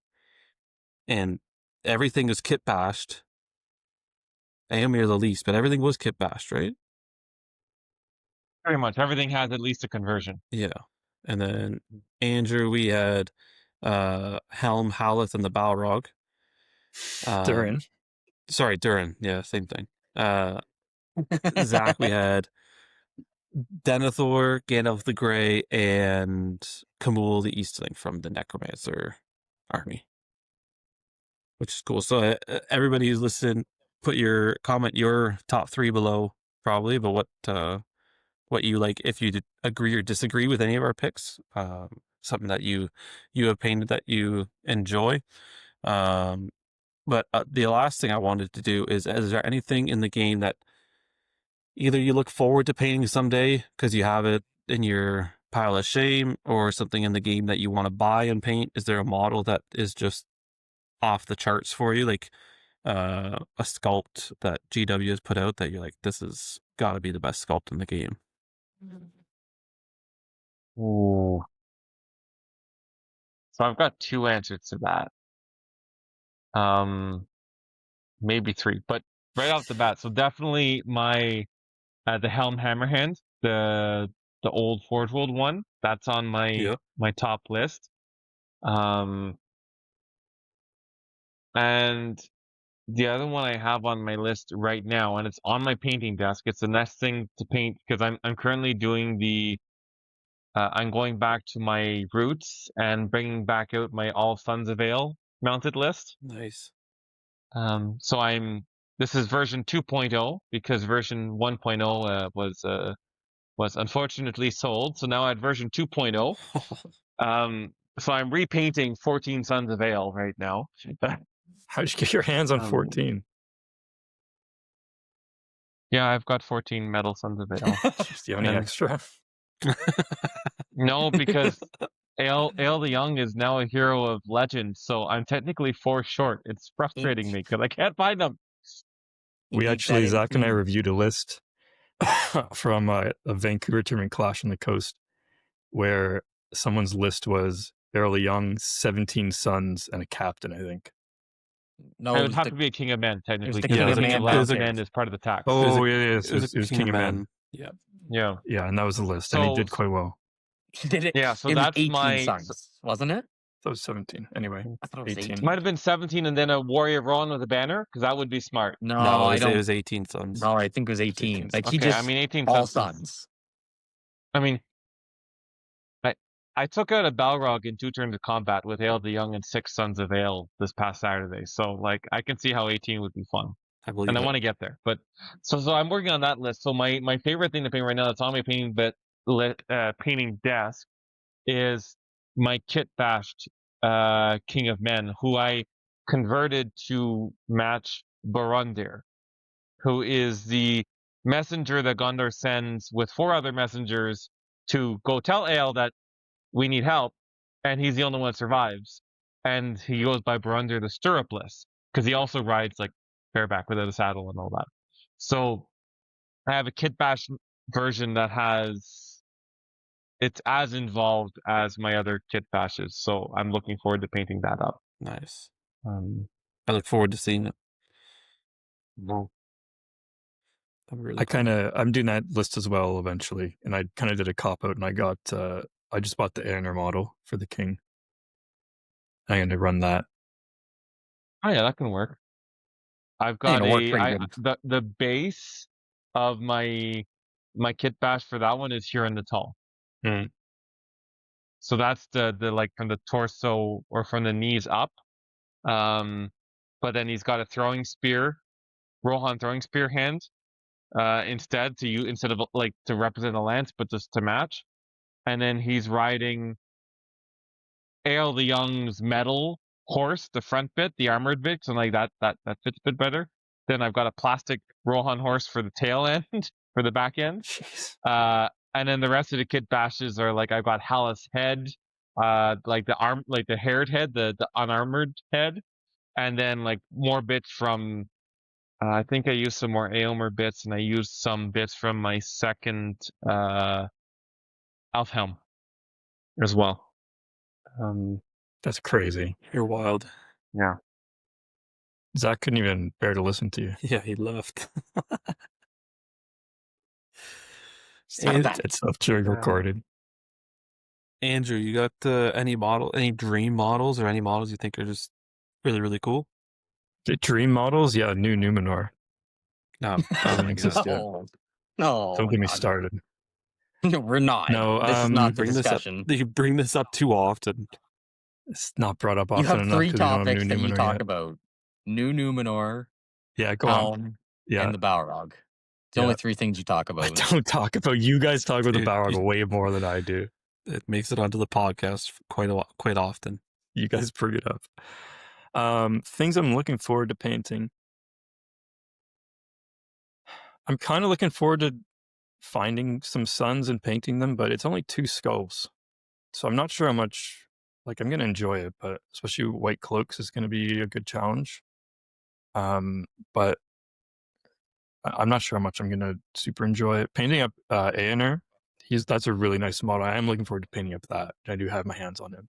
And everything is kit bashed. Aemir the least, but everything was kit bashed, right? Pretty much everything has at least a conversion. Yeah. And then Andrew, we had Helm, Howleth, and the Balrog. Durin. Sorry, Durin. Yeah, same thing. Zach, we had Denethor, Gandalf the Grey, and Kamul the Eastling from the Necromancer army, which is cool. So everybody who's listening, put your top 3 below, probably, but what you like, if you agree or disagree with any of our picks, something that you have painted that you enjoy. But the last thing I wanted to do is there anything in the game that either you look forward to painting someday because you have it in your pile of shame, or something in the game that you want to buy and paint? Is there a model that is just off the charts for you, like a sculpt that GW has put out that you're like, this has got to be the best sculpt in the game? Ooh. So I've got 2 answers to that. Maybe 3, but right off the bat, so definitely my the Helm Hammerhand, the old Forge World one. That's on my top list. And the other one I have on my list right now, and it's on my painting desk. It's the next thing to paint because I'm currently doing the. I'm going back to my roots and bringing back out my All Sons of Ale mounted list. Nice. So this is version 2.0 because version 1.0 was unfortunately sold. So now at version 2.0. So I'm repainting 14 Sons of Ale right now. How'd you get your hands on 14? Yeah, I've got 14 metal Sons of Ale. Do you have any extra? No, because Ale the Young is now a hero of legend, so I'm technically 4 short. It's frustrating me because I can't find them. Zach and I reviewed a list from a Vancouver Tournament Clash on the Coast where someone's list was Errol the Young, 17 sons, and a captain, I think. No, it would have to be a King of Men, technically. The King of Men is part of the tax. Oh, it was King of Men. Yeah, and that was the list, and he did quite well. He did it. Yeah, so it that's 18 my sons, wasn't it? That was 17. Anyway, I thought it was 18. Might have been 17 and then a Warrior Rowan with a banner, because that would be smart. No, I don't. It was 18 sons. No, I think it was 18. Like he Okay, just. I mean 18 all sons. sons. I mean, I took out a Balrog in 2 turns of combat with Ale the Young and 6 Sons of Ale this past Saturday. So like I can see how 18 would be fun. I believe and I want to get there. But so I'm working on that list. So my favorite thing to paint right now that's on my painting desk is my kit bashed King of Men, who I converted to match Borundir, who is the messenger that Gondor sends with 4 other messengers to go tell Ale that we need help, and he's the only one that survives. And he goes by Borundir the Stirrupless, because he also rides like bareback without a saddle and all that. So I have a kit bash version that it's as involved as my other kit bashes. So I'm looking forward to painting that up. Nice. I look forward to seeing it. Well, I'm doing that list as well eventually, and I kind of did a cop out, and I just bought the Aener model for the king. I'm going to run that. Oh yeah, that can work. I've got the base of my kit bash for that one is here in the tall. So that's the like from the torso or from the knees up. But then he's got a throwing spear, Rohan throwing spear hand, instead of like to represent a lance, but just to match. And then he's riding Ale the Young's metal horse, the front bit, the armored bit, so like that fits a bit better. Then I've got a plastic Rohan horse for the tail end, for the back end. Jeez. And then the rest of the kit bashes are like I've got Hallis head, like the haired head, the unarmored head, and then like more bits from. I think I used some more Aomer bits, and I used some bits from my second Alfhelm as well. That's crazy. You're wild. Yeah. Zach couldn't even bear to listen to you. Yeah, he left. It's up to recorded. Andrew, you got any dream models or any models you think are just really, really cool? The dream models, yeah, new Numenor. No, Doesn't exist yet. No, Don't we're get me not. started. We're not. No, This is not the bring this up. discussion. You bring this up too often. It's not brought up You often have enough 3 because we don't have new topics that you Numenor talk yet. about: New Numenor, Yeah, go on. Helm, Yeah, and the Balrog. It's Yeah. only 3 things you talk I about. don't talk about. You guys talk about the Dude, Balrog you- way more than I do. It makes it onto the podcast quite often. You guys bring it up. Things I'm looking forward to painting. I'm kind of looking forward to finding some suns and painting them, but it's only 2 skulls, so I'm not sure how much. Like, I'm gonna enjoy it, but especially white cloaks is gonna be a good challenge. But I'm not sure how much I'm gonna super enjoy it. Painting up Aener, that's a really nice model. I am looking forward to painting up that. I do have my hands on him.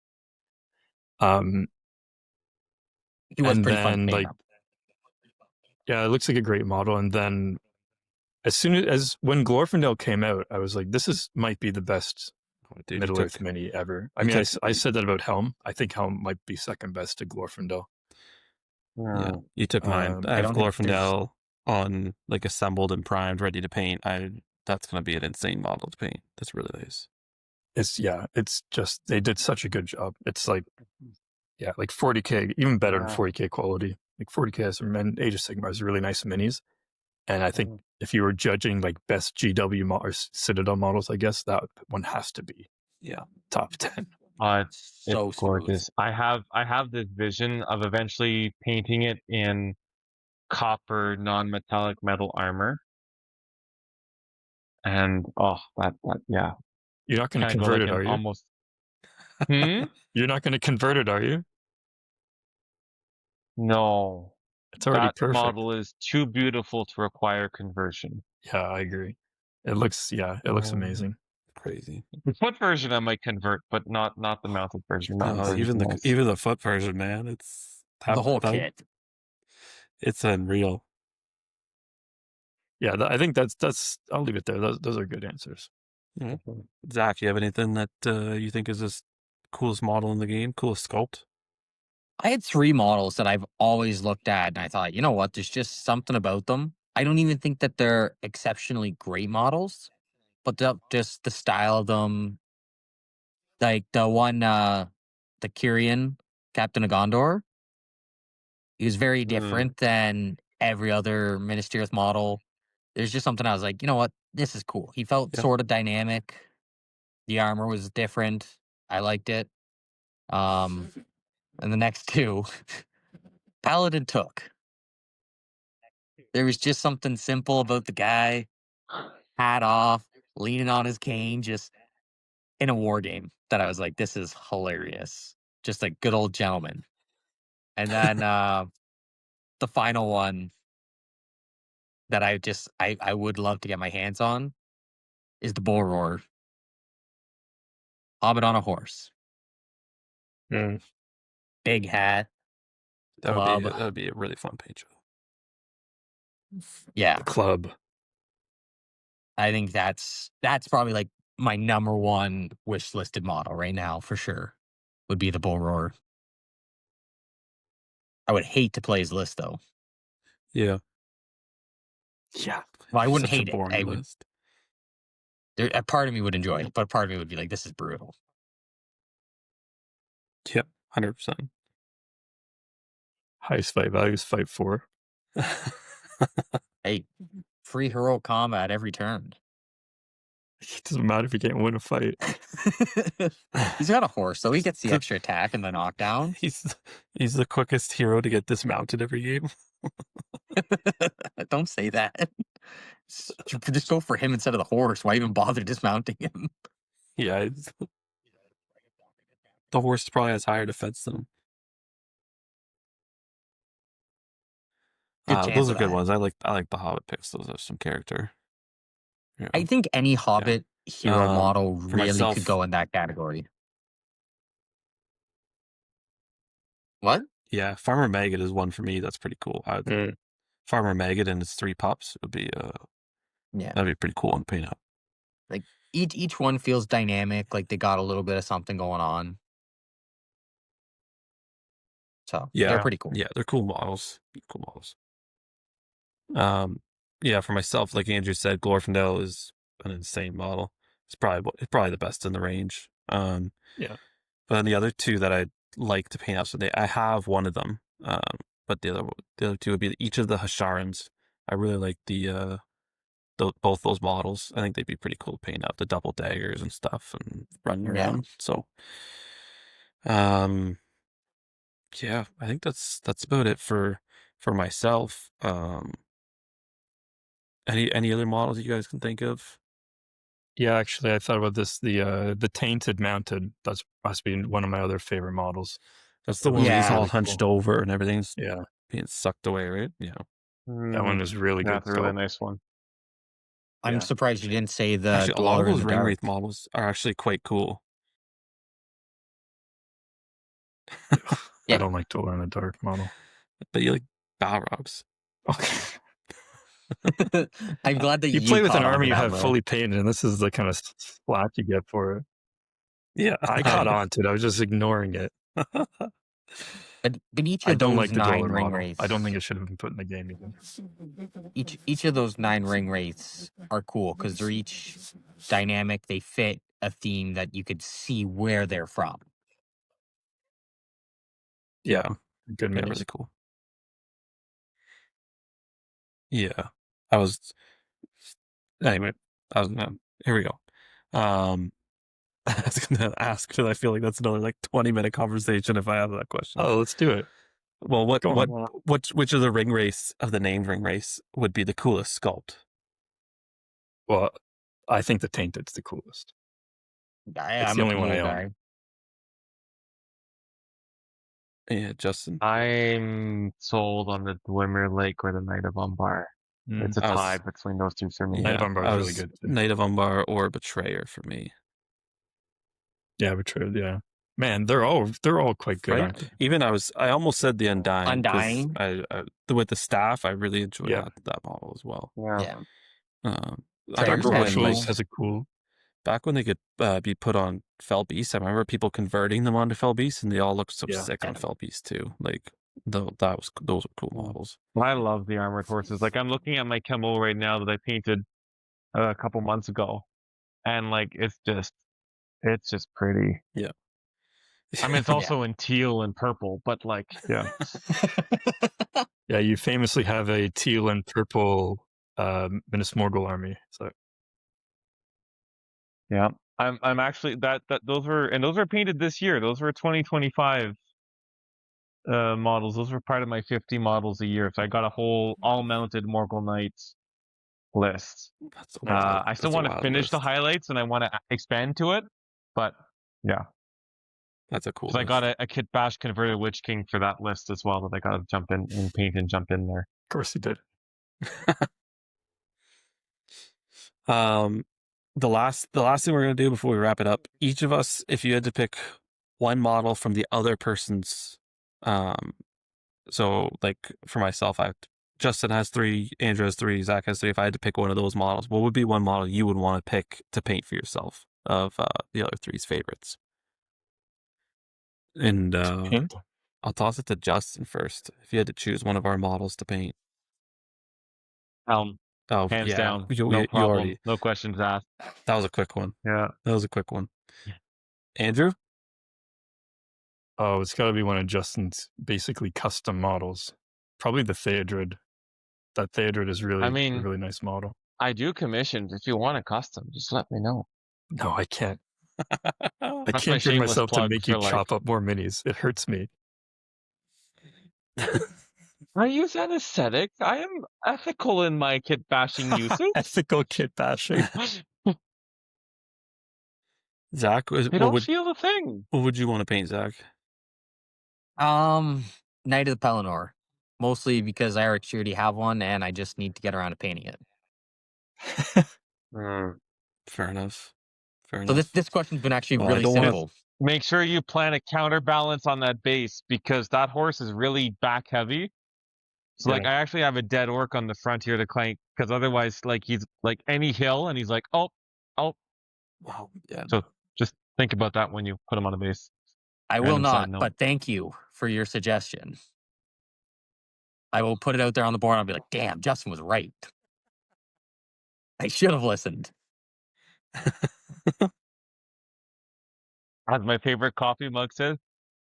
He was and pretty fun to then, paint like, up. yeah, it looks like a great model. And then, as soon as when Glorfindel came out, I was like, this might be the best Oh, dude, Middle you Earth took, mini ever. I you mean, took- I said that about Helm. I think Helm might be second best to Glorfindel. yeah, you took mine. I I have don't think there's- Glorfindel on like assembled and primed, ready to paint. That's gonna be an insane model to paint. That's really nice. It's just they did such a good job. It's like, yeah, like 40K, even better than Yeah. 40K quality. Like 40K has some Age of Sigmar is really nice minis. And I think if you were judging like best GW or Citadel models, I guess that one has to be top 10. It's So smooth. gorgeous. I have this vision of eventually painting it in copper non-metallic metal armor. And that yeah. You're not going to Kinda go convert like it, an are you? almost You're not going to convert it, are you? No. It's already That perfect. model is too beautiful to require conversion. Yeah, I agree. It looks amazing. Crazy. The foot version I might convert, but not the mounted version. Mounted No, version is- even the foot version, man. It's The whole kit. It's unreal. Yeah, I think that's. I'll leave it there. Those are good answers. Zach, you have anything that you think is this coolest model in the game, coolest sculpt? I had 3 models that I've always looked at, and I thought, you know what? There's just something about them. I don't even think that they're exceptionally great models, but just the style of them. Like the one, the Kyrian, Captain of Gondor. He was very different than every other Minas Tirith model. There's just something I was like, you know what? This is cool. He felt Yeah. sort of dynamic. The armor was different. I liked it. And the next 2, Paladin Took. There was just something simple about the guy, hat off, leaning on his cane, just in a war game that I was like, this is hilarious. Just like good old gentleman. And then the final one that I would love to get my hands on is the Bull Roar. Hobbit on a horse. Big hat. That Club. would be a really fun paint job. Yeah. The club. I think that's probably like my number 1 wish listed model right now for sure. Would be the Bull Roar. I would hate to play his list though. Yeah. Yeah. Well, I wouldn't Such a hate it. boring I would. list. A part of me would enjoy it, but a part of me would be like, this is brutal. Yep, 100%. Highest fight values, fight 4. Hey, free hero combat every turn. It doesn't matter if you can't win a fight. He's got a horse, so he gets the extra attack and the knockdown. He's the quickest hero to get dismounted every game. Don't say that. Just go for him instead of the horse. Why even bother dismounting him? Yeah, the horse probably has higher defense than him. Good chance Those are of good that. ones. I like the Hobbit picks. Those have some character. Yeah. I think any Hobbit hero model for really myself- could go in that category. What? Yeah, Farmer Maggot is one for me. That's pretty cool. Farmer Maggot and his 3 pups would be Yeah. that'd be pretty cool one to paint up. Each one feels dynamic, like they got a little bit of something going on. So Yeah. they're pretty cool. Yeah, they're cool models. Cool models. Yeah, for myself, like Andrew said, Glorfindel is an insane model. It's probably the best in the range. Yeah. But then the other two that I'd like to paint out someday, I have one of them. But the other two would be each of the Hasharans. I really like both those models. I think they'd be pretty cool to paint out, the double daggers and stuff and running Yeah. around. So, yeah, I think that's about it for myself. Any other models you guys can think of? Yeah, actually, I thought about this. The Tainted Mounted. That's must be one of my other favorite models. That's the That one was where he's Yeah. all really hunched cool. over and everything's Yeah, being sucked away, right? Yeah. that one was really good. That's a really sculpt. nice one. I'm Yeah. surprised you didn't say the Actually, a lot of glow in those the Ring dark. Wraith models are actually quite cool. Yeah. I don't like Glow in the Dark model. But you like Balrogs. Okay. I'm glad that You play with an caught on army to you that, have bro. fully painted, and this is the kind of slack you get for it. Yeah. I caught on to it. I was just ignoring it. But each I of don't those like the 9 Dweller ring model. wraiths, I don't think it should have been put in the game even. each of those 9 ring wraiths are cool because they're each dynamic. They fit a theme that you could see where they're from. Yeah, good Yeah, minis. really cool. Yeah. I was anyway, here we go. I was gonna ask because I feel like that's another like 20-minute conversation if I have that question. Oh, let's do it. Well, Go on. which of the ring race of the named ring race would be the coolest sculpt? Well, I think the Tainted's the coolest. It's I'm the a only one I cool own. guy. Yeah, Justin. I'm sold on the Dwemer Lake or the Knight of Umbar. It's a I was- tie between those two for me. Knight of Umbar is I really was good, too. Knight of Umbar or Betrayer for me. Yeah, Betrayed. Yeah, man, they're all quite good. Right? Aren't they? Even I almost said the Undying. 'cause Undying? with the staff, I really enjoyed Yeah. that model as well. Yeah. Yeah. I Treyarch's remember when Marshall like, Marshals has a cool. back when they could be put on Fell Beast, I remember people converting them onto Fell Beast, and they all looked so Yeah. sick on Yeah. Fell Beast too. Like those were cool models. I love the armored horses. Like I'm looking at my Camel right now that I painted a couple months ago, and like it's just pretty. Yeah. I mean, it's also in teal and purple, but like, yeah, Yeah, you famously have a teal and purple Minas Morgul army. So yeah. I'm actually that those were painted this year. Those were 2025 models. Those were part of my 50 models a year. So I got a whole all mounted Morgul Knights list. That's a wild, I still that's a want to wild finish the list. highlights and I want to expand to it, but yeah. That's a cool. So I list. got a Kit Bash converted Witch King for that list as well that I got to jump in and paint and jump in there. of course you did. The last thing we're gonna do before we wrap it up, each of us, if you had to pick one model from the other person's, so like for myself, Justin has 3, Andrew has 3, Zach has 3. If I had to pick one of those models, what would be one model you would want to pick to paint for yourself of the other 3's favorites? And Paint? I'll toss it to Justin first. If you had to choose one of our models to paint, Hands oh yeah, down, you no problem, already, no questions asked. that was a quick one. Yeah, That was a quick one. Andrew? Oh, it's got to be one of Justin's basically custom models. Probably the Theodred. That Theodred is really, I mean- a really nice model. I do commissions. If you want a custom, just let me know. No, I can't. I That's my can't bring shameless myself to plug make you for, like- chop up more minis. It hurts me. I use anesthetic. I am ethical in my kit bashing uses. Ethical kit bashing. Zach, They what don't would feel a thing. you want to paint, Zach? Knight of the Pelennor. Mostly because I already have one and I just need to get around to painting it. Fair enough. Fair So enough. this question's been actually Well, I really don't wanna- simple. Make sure you plan a counterbalance on that base because that horse is really back heavy. So like Yeah. I actually have a dead orc on the front here to clank because otherwise like he's like any hill and he's like oh Wow. Yeah. so just think about that when you put him on a base. I will Random side not, note. but thank you for your suggestion. I will put it out there on the board and I'll be like, damn, Justin was right. I should have listened. As my favorite coffee mug says,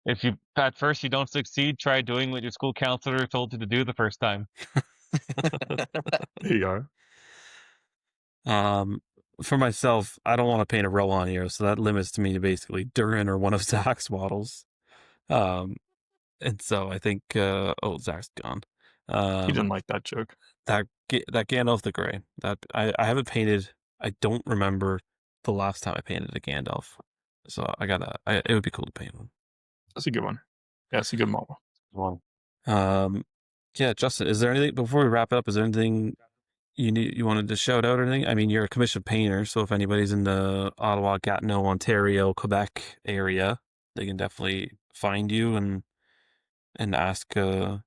if you at first you don't succeed, try doing what your school counselor told you to do the first time. There you are. For myself, I don't want to paint a row on here, so that limits me to basically Durin or one of Zach's models. And so I think, Zach's gone. He didn't like that joke. That Gandalf the Grey. That I haven't painted. I don't remember the last time I painted a Gandalf, so it would be cool to paint one. That's a good one. Yeah, it's a good model. One. Yeah, Justin, is there anything before we wrap up? Is there anything you wanted to shout out or anything? I mean, you're a commissioned painter, so if anybody's in the Ottawa, Gatineau, Ontario, Quebec area, they can definitely find you and ask for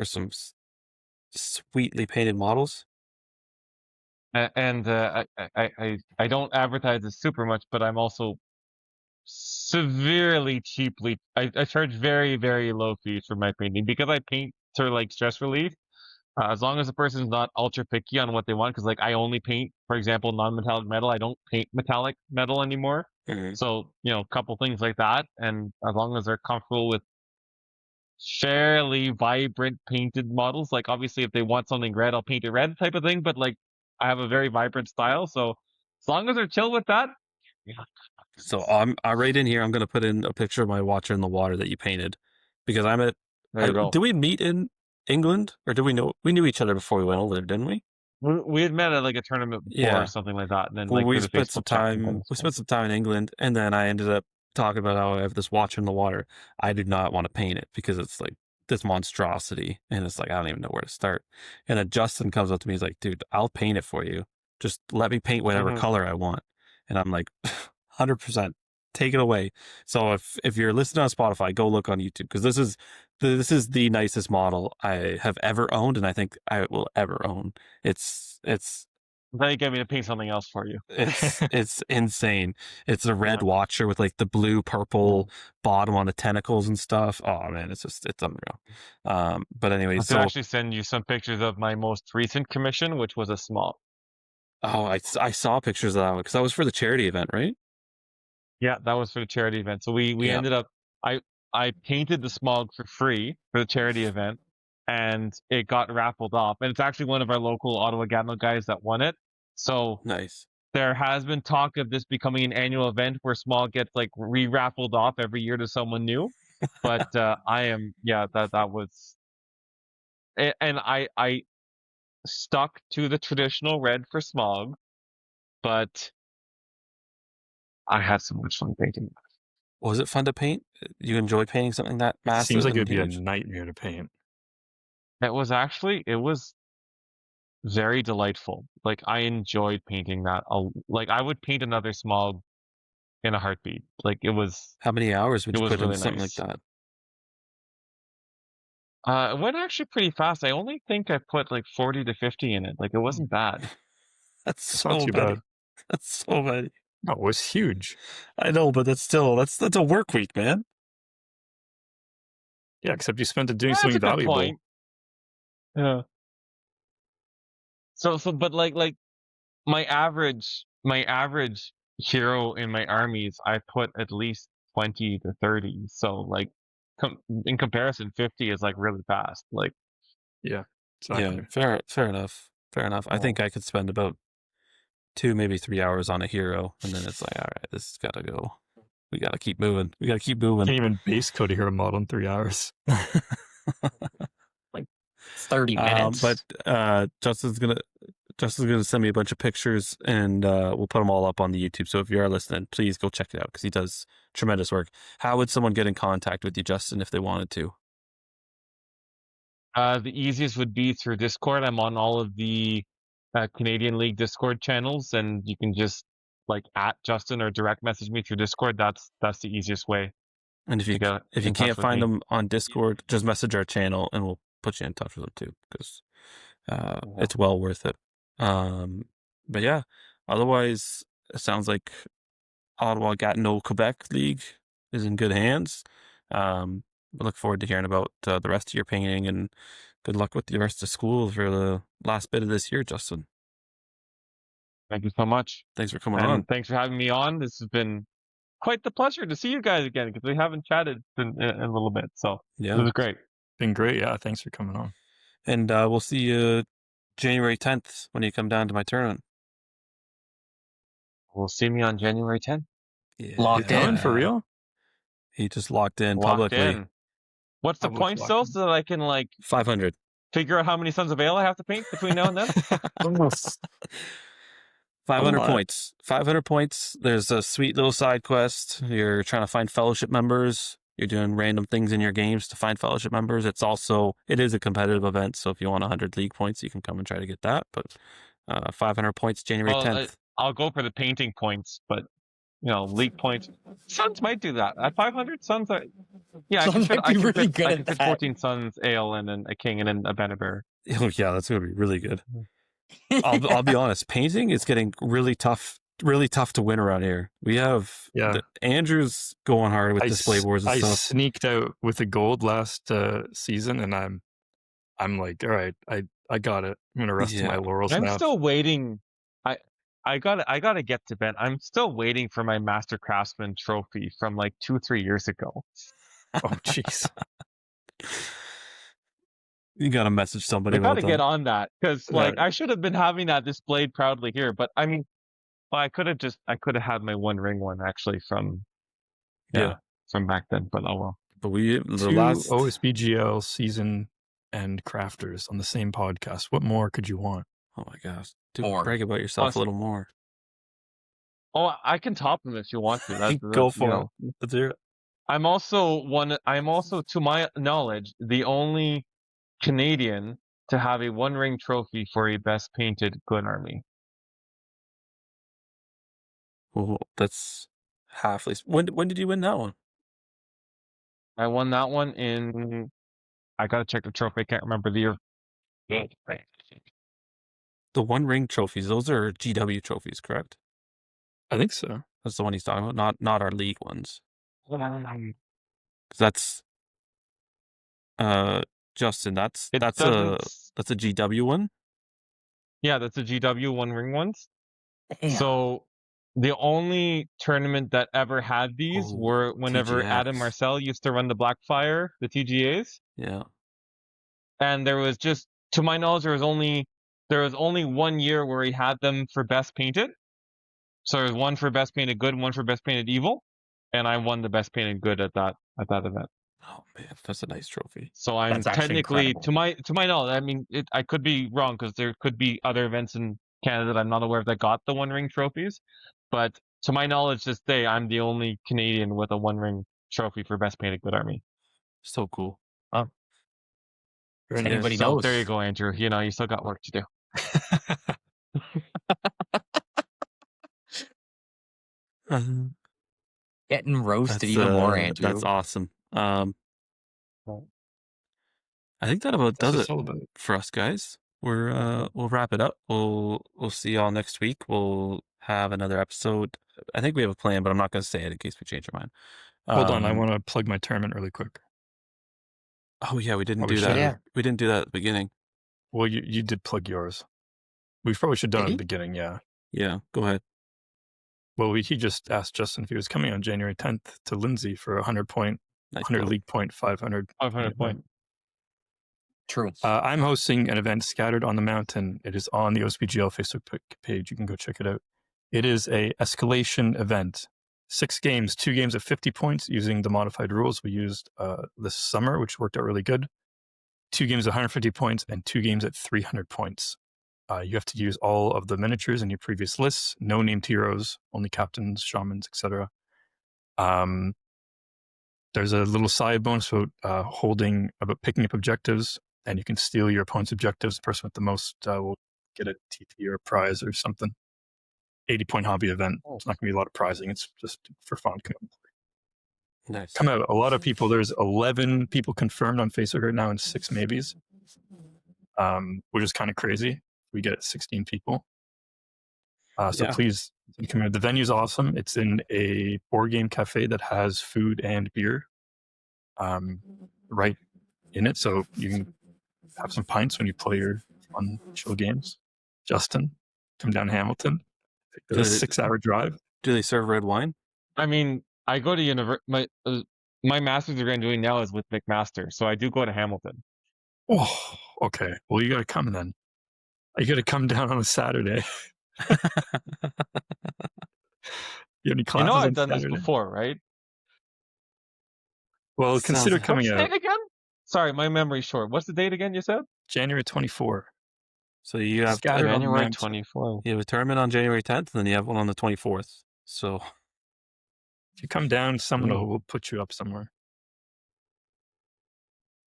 some sweetly painted models. And I don't advertise this super much, but I'm also severely cheaply. I charge very, very low fees for my painting because I paint to like stress relief. As long as the person's not ultra picky on what they want, because like I only paint, for example, non-metallic metal. I don't paint metallic metal anymore. Mhm. So a couple things like that, and as long as they're comfortable with fairly vibrant painted models, like obviously if they want something red, I'll paint it red type of thing. But like I have a very vibrant style, so as long as they're chill with that. Yeah. So I right in here, I'm going to put in a picture of my Watcher in the Water that you painted, because There you go. did we meet in England, or did we knew each other before we went over there, didn't we? We had met at like a tournament before Yeah. or something like that, and then Well, like we through the spent some Facebook chat time. and We spent some time in England, and then I ended up talking about how I have this Watcher in the Water. I did not want to paint it because it's like this monstrosity, and it's like I don't even know where to start. And then Justin comes up to me, he's like, "Dude, I'll paint it for you. Just let me paint whatever Mhm. color I want." And I'm like, "100%, take it away." So if you're listening on Spotify, go look on YouTube, because this is the nicest model I have ever owned, and I think I will ever own. It's Then you get me to paint something else for you. it's insane. It's a red Yeah. Watcher with like the blue purple bottom on the tentacles and stuff. Oh man, it's unreal. But anyway, I could so actually send you some pictures of my most recent commission, which was a small. I saw pictures of that one because that was for the charity event, right? Yeah, that was for the charity event. So we Yeah. ended up I painted the smog for free for the charity event, and it got raffled off. And it's actually one of our local Ottawa Gatineau guys that won it. So Nice. there has been talk of this becoming an annual event where smog gets like re-raffled off every year to someone new. But that was and I stuck to the traditional red for smog, but I had so much fun painting. Was it fun to paint? You enjoy painting something that massive? Seems like and it'd be a huge? nightmare to paint. It was very delightful. Like I enjoyed painting that. Like I would paint another smog in a heartbeat. Like it was. How many hours would It you was put really into something nice. like that? It went actually pretty fast. I only think I put like 40 to 50 in it. Like it wasn't bad. That's It's so not too many. bad. That's so many. No, it was huge. I know, but that's a work week, man. Yeah, except you spent it doing That's something a good valuable. point. Yeah. So, but like my average hero in my armies, I put at least 20 to 30. So like in comparison, 50 is like really fast. Like Exactly. Yeah, fair enough. Fair enough. I think I could spend about 2, maybe 3 hours on a hero, and then it's like, all right, this has got to go. We got to keep moving. We got to keep moving. Can't even base code a hero model in 3 hours. 30 minutes. But Justin's gonna send me a bunch of pictures, and we'll put them all up on the YouTube. So if you are listening, please go check it out because he does tremendous work. How would someone get in contact with you, Justin, if they wanted to? The easiest would be through Discord. I'm on all of the Canadian League Discord channels, and you can just like at Justin or direct message me through Discord. That's the easiest way. And if you get if you in touch can't with find me. them on Discord, just message our channel, and we'll put you in touch with them too, because it's well worth it. But yeah, otherwise, it sounds like Ottawa Gatineau Quebec League is in good hands. I look forward to hearing about the rest of your painting, and good luck with the rest of school for the last bit of this year, Justin. Thank you so much. Thanks for coming And on. thanks for having me on. This has been quite the pleasure to see you guys again because we haven't chatted in a little bit. So Yeah. this is great. Been great. Yeah, thanks for coming on. And we'll see you January 10th when you come down to my tournament. We'll see me on January 10th. Yeah. Locked Coming in. for real? He just locked in Locked publicly. in. What's the Public point still lock-in. so that I can like 500. figure out how many Sons of Ale I have to paint between now and then? 500 lot. points. 500 points. There's a sweet little side quest. You're trying to find fellowship members. You're doing random things in your games to find fellowship members. It is a competitive event, so if you want 100 league points, you can come and try to get that. But 500 points January Well, 10th. I'll go for the painting points, but league points. Suns might do that at 500. Suns, yeah, Suns might be really good I at can fit that. 14 Suns Ale and then a king and then a Benebear. Oh yeah, that's gonna be really good. I'll be honest. Painting is getting really tough to win around here. We have Andrew's going hard with display boards and I stuff. sneaked out with the gold last season, and I'm like, all right, I got it. I'm gonna rest my laurels I'm now. still waiting. I gotta get to bed. I'm still waiting for my Master Craftsman trophy from like 2-3 years ago. Oh jeez. You gotta message somebody. I gotta get on that because I should have been having that displayed proudly here. But I mean, I could have had my One Ring one actually from back then. But oh well. But the Two last OSBGL season and crafters on the same podcast. What more could you want? Oh my gosh. More. Brag about yourself a little more. Oh, I can top them if you want to. Go for it. Let's hear it. I'm also, to my knowledge, the only Canadian to have a One Ring trophy for a best painted good army. Well, that's half. When did you win that one? I won that one in. I gotta check the trophy. I can't remember the year. The One Ring trophies. Those are GW trophies, correct? I think so. That's the one he's talking about, not our league ones. That's Justin. That's a GW one. Yeah, that's a GW One Ring ones. Damn. So the only tournament that ever had these were whenever TGX. Adam Marcel used to run the Blackfire, the TGAs. Yeah. And there was just, to my knowledge, there was only 1 year where he had them for best painted. So there was one for best painted good, one for best painted evil, and I won the best painted good at that event. Oh man, that's a nice trophy. So I'm That's actually technically, incredible. to my knowledge, I mean, I could be wrong because there could be other events in Canada that I'm not aware of that got the One Ring trophies, but to my knowledge, this day I'm the only Canadian with a One Ring trophy for best painted good army. So cool. Very nice. Anybody So knows. there you go, Andrew. You still got work to do. Getting roasted even more, Andrew. That's awesome. I think that about does it for us, guys. We'll wrap it up. We'll see y'all next week. We'll have another episode. I think we have a plan, but I'm not going to say it in case we change our mind. Hold on, I want to plug my tournament really quick. Oh yeah, we didn't Oh, do we that. should. Yeah. We didn't do that at the beginning. Well, you did plug yours. We probably should have done it Did at the beginning, yeah. Yeah, go ahead. Well, he just asked Justin if he was coming on January 10th to Lindsay for 100 point, Nice 100 plug. league point, 500 point. True. I'm hosting an event, Scattered on the Mountain. It is on the OSBGL Facebook page. You can go check it out. It is a escalation event. 6 games, 2 games at 50 points using the modified rules we used this summer, which worked out really good. 2 games at 150 points and 2 games at 300 points. You have to use all of the miniatures in your previous lists. No named heroes, only captains, shamans, etc. There's a little side bonus about picking up objectives, and you can steal your opponent's objectives. The person with the most will get a TP or a prize or something. 80-point hobby event. It's not going to be a lot of prizing. It's just for fun. Nice. Come out. A lot of people. There's 11 people confirmed on Facebook right now and 6 maybes, which is kind of crazy. We get 16 people. So Yeah. please come here. The venue's awesome. It's in a board game cafe that has food and beer right in it. So you can have some pints when you play your fun, chill games. Justin, come down to Hamilton. Take the Good. 6-hour drive. Do they serve red wine? I mean, I go to my master's degree I'm doing now is with McMaster, so I do go to Hamilton. Oh, okay. Well, you got to come then. You got to come down on a Saturday. You have any You classes know, I've on done this Saturday? before, right? Well, Sounds consider like- coming What's the out date again? Sorry, my memory's short. What's the date again? You said January 24. So you have Scattered on the January maps. 24th. you have a tournament on January 10th, and then you have one on the 24th. So If you come down, someone Mm. will put you up somewhere.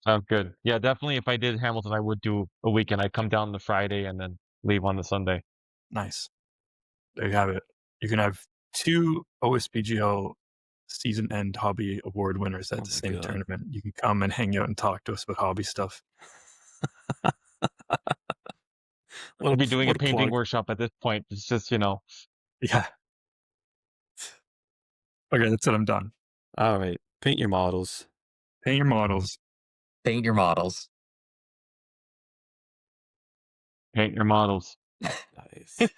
Sounds good. Yeah, definitely. If I did Hamilton, I would do a weekend. I'd come down the Friday and then leave on the Sunday. Nice. There you have it. You can have 2 OSBGL season end hobby award winners at Oh the my same God. tournament. You can come and hang out and talk to us about hobby stuff. We'll be doing a what painting plug. workshop at this point. It's just, Yeah. Okay, that's it. I'm done. All right, paint your models. Paint your models. Paint your models. paint your models. Nice.